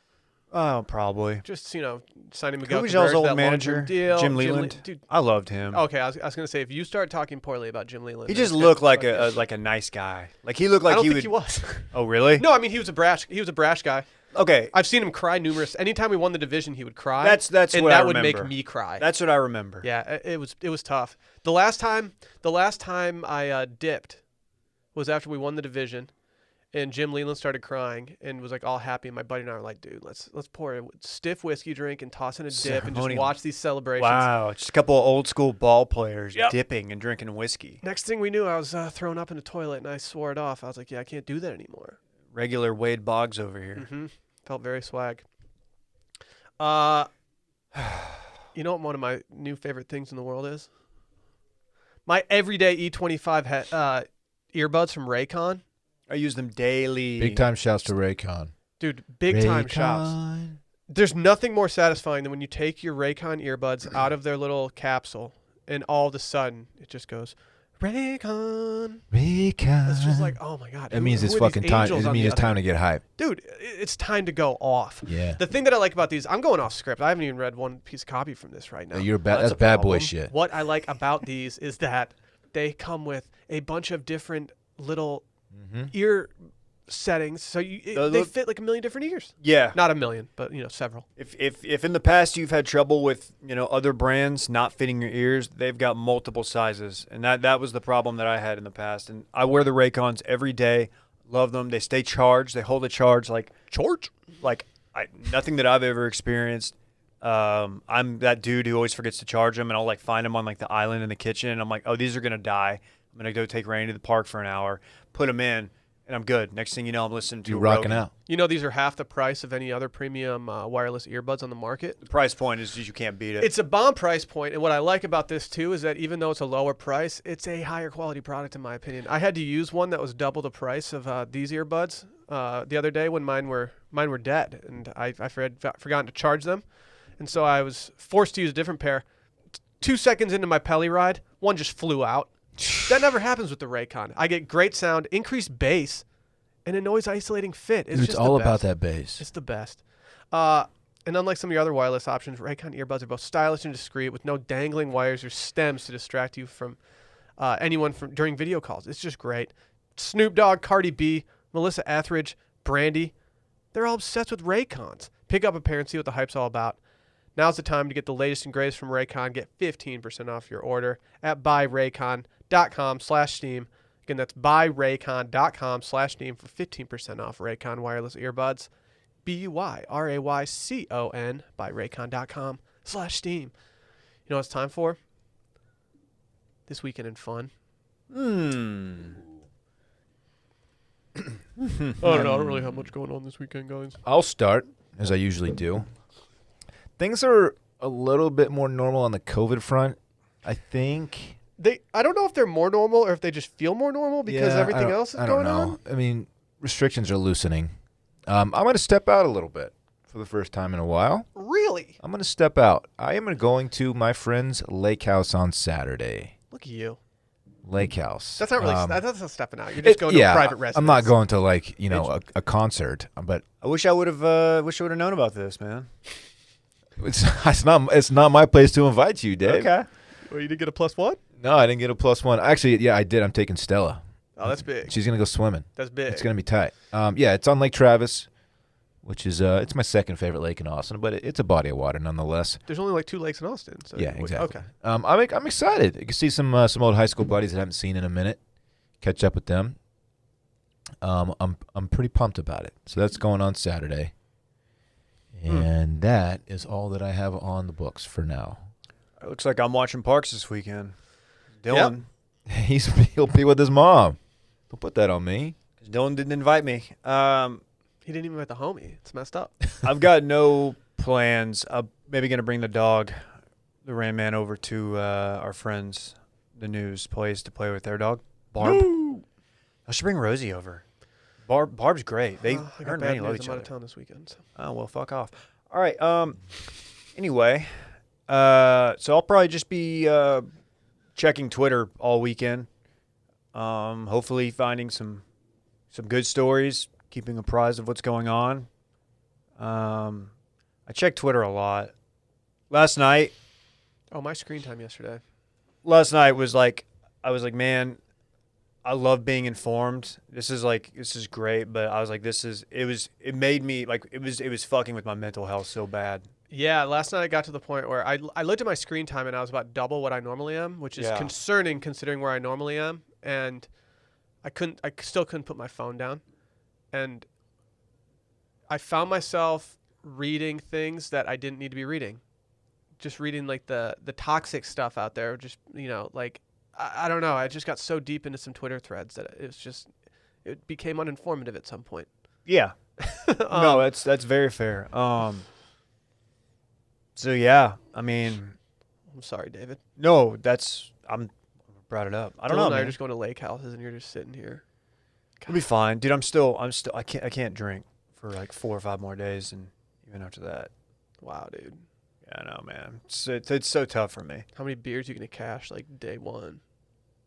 Oh, probably. Just signing Who Miguel was Cabrera's y'all's old that manager? long-term deal. Jim Leland? Dude. I loved him. Okay, I was gonna say if you start talking poorly about Jim Leland, He then just it's looked gonna like fucking- a nice guy. Like he looked like I don't he think would. he was. Oh, really? No, I mean he was a brash guy. Okay, I've seen him cry numerous. Anytime we won the division, he would cry. that's and what that I would remember. make me cry. That's what I remember. Yeah, it was tough. The last time I dipped was after we won the division, and Jim Leland started crying and was like all happy. And my buddy and I were like, "Dude, let's pour a stiff whiskey drink and toss in a dip and just Ceremonial. watch these celebrations." Wow, just a couple of old school ball players Yep. dipping and drinking whiskey. Next thing we knew, I was thrown up in the toilet and I swore it off. I was like, "Yeah, I can't do that anymore." Regular Wade Boggs over here. Mm-hmm. Felt very swag. You know what one of my new favorite things in the world is? My everyday E25 earbuds from Raycon. I use them daily. Big time shouts to Raycon. Dude, big time shops. There's nothing more satisfying than when you take your Raycon earbuds out of their little capsule and all of a sudden it just goes, Raycon. Raycon. It's just like, oh my God. It means it's who are these fucking time. angels It on means the it's other time to get hype. Dude, it's time to go off. Yeah. The thing that I like about these, I'm going off script. I haven't even read one piece of copy from this right now. That's a bad boy problem. shit. What I like about these is that they come with a bunch of different little ear settings, so they fit like a million different ears. Yeah. Not a million, but several. If in the past you've had trouble with other brands not fitting your ears, they've got multiple sizes, and that was the problem that I had in the past. And I wear the Raycons every day. Love them. They stay charged. They hold a charge like nothing that I've ever experienced. I'm that dude who always forgets to charge them, and I'll find them on the island in the kitchen, and I'm like, oh, these are gonna die. I'm gonna go take Rainy to the park for an hour, put them in, and I'm good. Next thing you know, I'm listening to You're a rocking Rogan. out. These are half the price of any other premium wireless earbuds on the market. The price point is you can't beat it. It's a bomb price point, and what I like about this too is that even though it's a lower price, it's a higher quality product in my opinion. I had to use one that was double the price of these earbuds the other day when mine were dead, and I forgotten to charge them, and so I was forced to use a different pair. 2 seconds into my Pelly ride, one just flew out. That never happens with the Raycon. I get great sound, increased bass, and a noise isolating fit. Dude, it's just all the about best. that bass. It's the best. And unlike some of your other wireless options, Raycon earbuds are both stylish and discreet with no dangling wires or stems to distract you from anyone during video calls. It's just great. Snoop Dogg, Cardi B, Melissa Etheridge, Brandy, they're all obsessed with Raycons. Pick up a pair and see what the hype's all about. Now's the time to get the latest and greatest from Raycon. Get 15% off your order at buyraycon.com/steam. Again, that's buyraycon.com/steam for 15% off Raycon wireless earbuds. BUYRAYCON by raycon.com/steam. You know what it's time for? This Weekend in Fun. I don't know. I don't really have much going on this weekend, guys. I'll start, as I usually do. Things are a little bit more normal on the COVID front, I think. I don't know if they're more normal or if they just feel more normal because everything else is going on. I mean, restrictions are loosening. I'm going to step out a little bit for the first time in a while. Really? I'm going to step out. I am going to my friend's lake house on Saturday. Look at you. Lake house. That's not really. That's not stepping out. You're just going to a private residence. I'm not going to a concert, but I wish I would have known about this, man. it's not my place to invite you, Dave. Okay. Well, you didn't get a +1? No, I didn't get a +1. Actually, yeah, I did. I'm taking Stella. Oh, that's big. She's gonna go swimming. That's big. It's gonna be tight. Yeah, it's on Lake Travis, which is it's my second favorite lake in Austin, but it's a body of water nonetheless. There's only like 2 lakes in Austin. So Yeah, exactly. Okay. I'm excited. You can see some old high school buddies that I haven't seen in a minute. Catch up with them. I'm pretty pumped about it. So that's going on Saturday, and that is all that I have on the books for now. It looks like I'm watching Parks this weekend. Dylan. He'll be with his mom. Don't put that on me. Dylan didn't invite me. He didn't even invite the homie. It's messed up. I've got no plans. I'm maybe going to bring the dog, the Rain Man, over to our friends, the News place, to play with their dog, Barb. Woo! I should bring Rosie over. Barb's great. I Her got and bad Manny news. love each I'm out other. of town this weekend. So. Oh, well, fuck off. All right. Anyway, so I'll probably just be checking Twitter all weekend. Hopefully finding some good stories, keeping apprised of what's going on. I check Twitter a lot. Last night My screen time yesterday. was like, I was like, man, I love being informed. This is great, but I was like, it made me like, it was fucking with my mental health so bad. Yeah, last night I got to the point where I looked at my screen time and I was about double what I normally am, which is concerning considering where I normally am. And I still couldn't put my phone down. And I found myself reading things that I didn't need to be reading. Just reading like the toxic stuff out there. Just, like, I don't know. I just got so deep into some Twitter threads that it became uninformative at some point. Yeah. No, that's very fair. So yeah, I mean, I'm sorry, David. no, I'm brought it up. I don't Dylan know, and I man. are just going to lake houses and you're just sitting here. It'll be fine, dude. I can't drink for like 4 or 5 more days, and even after that, Wow, dude. yeah, I know, man. It's so tough for me. How many beers are you going to cash like day one?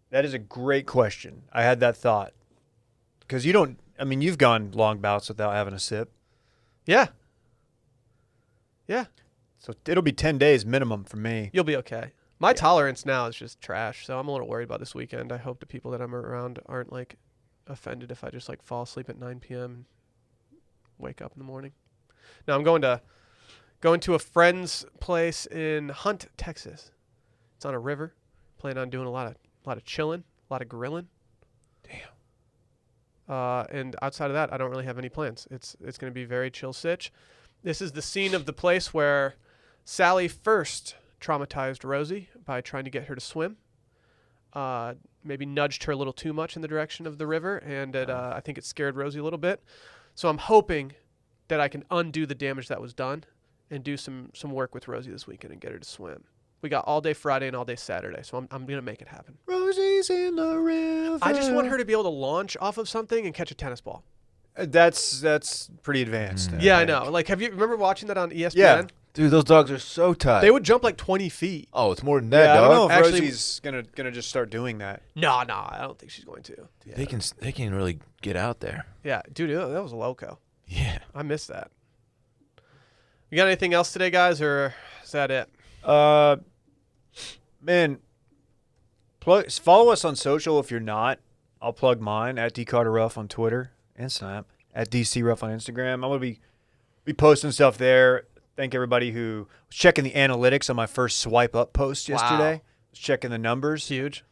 That is a great question. I had that thought because you've gone long bouts without having a sip, Yeah. Yeah. so it'll be 10 days minimum for me. You'll be okay. My tolerance now is just trash, so I'm a little worried about this weekend. I hope the people that I'm around aren't like offended if I just like fall asleep at 9 p.m. and wake up in the morning. Now I'm going to a friend's place in Hunt, Texas. It's on a river. Plan on doing a lot of chilling, a lot of grilling. Damn. And outside of that, I don't really have any plans. It's going to be very chill sitch. This is the scene of the place where Sally first traumatized Rosie by trying to get her to swim. Maybe nudged her a little too much in the direction of the river, and I think it scared Rosie a little bit. So I'm hoping that I can undo the damage that was done and do some work with Rosie this weekend and get her to swim. We got all day Friday and all day Saturday, so I'm going to make it happen. Rosie's in the river. I just want her to be able to launch off of something and catch a tennis ball. That's pretty advanced. Yeah, I know. Like, remember watching that on ESPN? Yeah. Dude, those dogs are so tight. They would jump like 20 feet. Oh, it's more than that, Yeah, I dog. don't know if Actually- Rosie's gonna just start doing that. No, I don't think she's going to. Dude, they can really get out there. Yeah, dude, that was a loco. Yeah. I missed that. You got anything else today, guys, or is that it? Man, follow us on social if you're not. I'll plug mine at DCarterRuff on Twitter and Snap, at DCRuff on Instagram. I'm gonna be posting stuff there. Thank everybody who was checking the analytics on my first swipe up post yesterday. Was checking the numbers. Huge.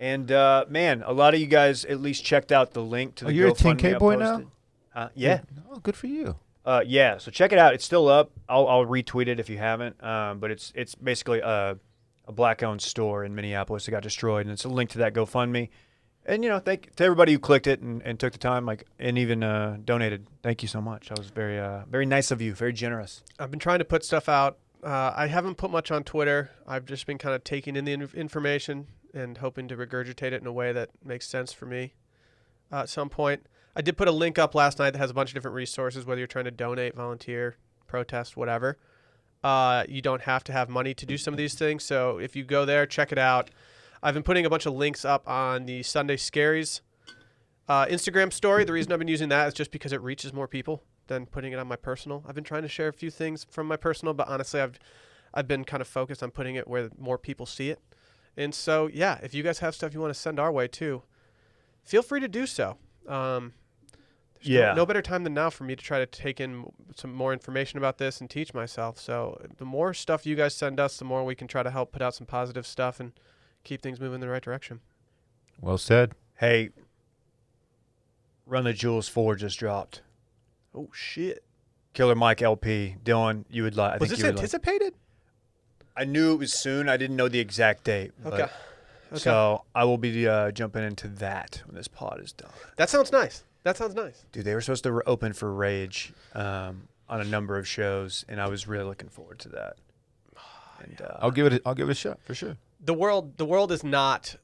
And man, a lot of you guys at least checked out the link to the you're a GoFundMe 10K I boy posted. now? Yeah. Oh, good for you. Yeah, so check it out. It's still up. I'll retweet it if you haven't. But it's basically a black-owned store in Minneapolis that got destroyed, and it's a link to that GoFundMe. And thank to everybody who clicked it and took the time, and even donated. Thank you so much. That was very nice of you. Very generous. I've been trying to put stuff out. I haven't put much on Twitter. I've just been kind of taking in the information and hoping to regurgitate it in a way that makes sense for me at some point. I did put a link up last night that has a bunch of different resources, whether you're trying to donate, volunteer, protest, whatever. You don't have to have money to do some of these things. So if you go there, check it out. I've been putting a bunch of links up on the Sunday Scaries Instagram story. The reason I've been using that is just because it reaches more people than putting it on my personal. I've been trying to share a few things from my personal, but honestly, I've been kind of focused on putting it where more people see it. And so, yeah, if you guys have stuff you want to send our way too, feel free to do so. No better time than now for me to try to take in some more information about this and teach myself. So the more stuff you guys send us, the more we can try to help put out some positive stuff and keep things moving in the right direction. Well said. Hey, Run the Jewels 4 just dropped. Oh, shit. Killer Mike LP. Dylan, you would like. Was this anticipated? I knew it was soon. I didn't know the exact date. Okay. So I will be jumping into that when this pod is done. That sounds nice. Dude, they were supposed to open for Rage on a number of shows, and I was really looking forward to that. And I'll give it a shot for sure. The world is not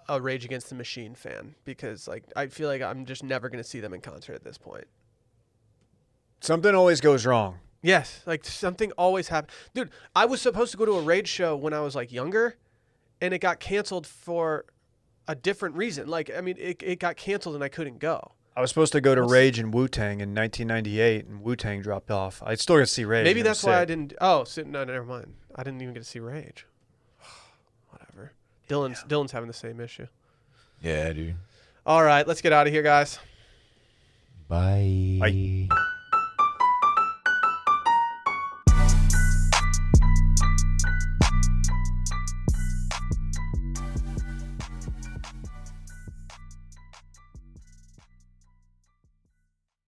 a Rage Against the Machine fan because I feel like I'm just never going to see them in concert at this point. Something always goes wrong. Yes, something always happens. Dude, I was supposed to go to a Rage show when I was younger, and it got canceled for a different reason. It got canceled and I couldn't go. I was supposed to go to Rage and Wu-Tang in 1998, and Wu-Tang dropped off. I still got to see Rage. Maybe that's why I didn't. Oh, no, never mind. I didn't even get to see Rage. Whatever. Dylan's having the same issue. Yeah, dude. All right, let's get out of here, guys. Bye. Bye.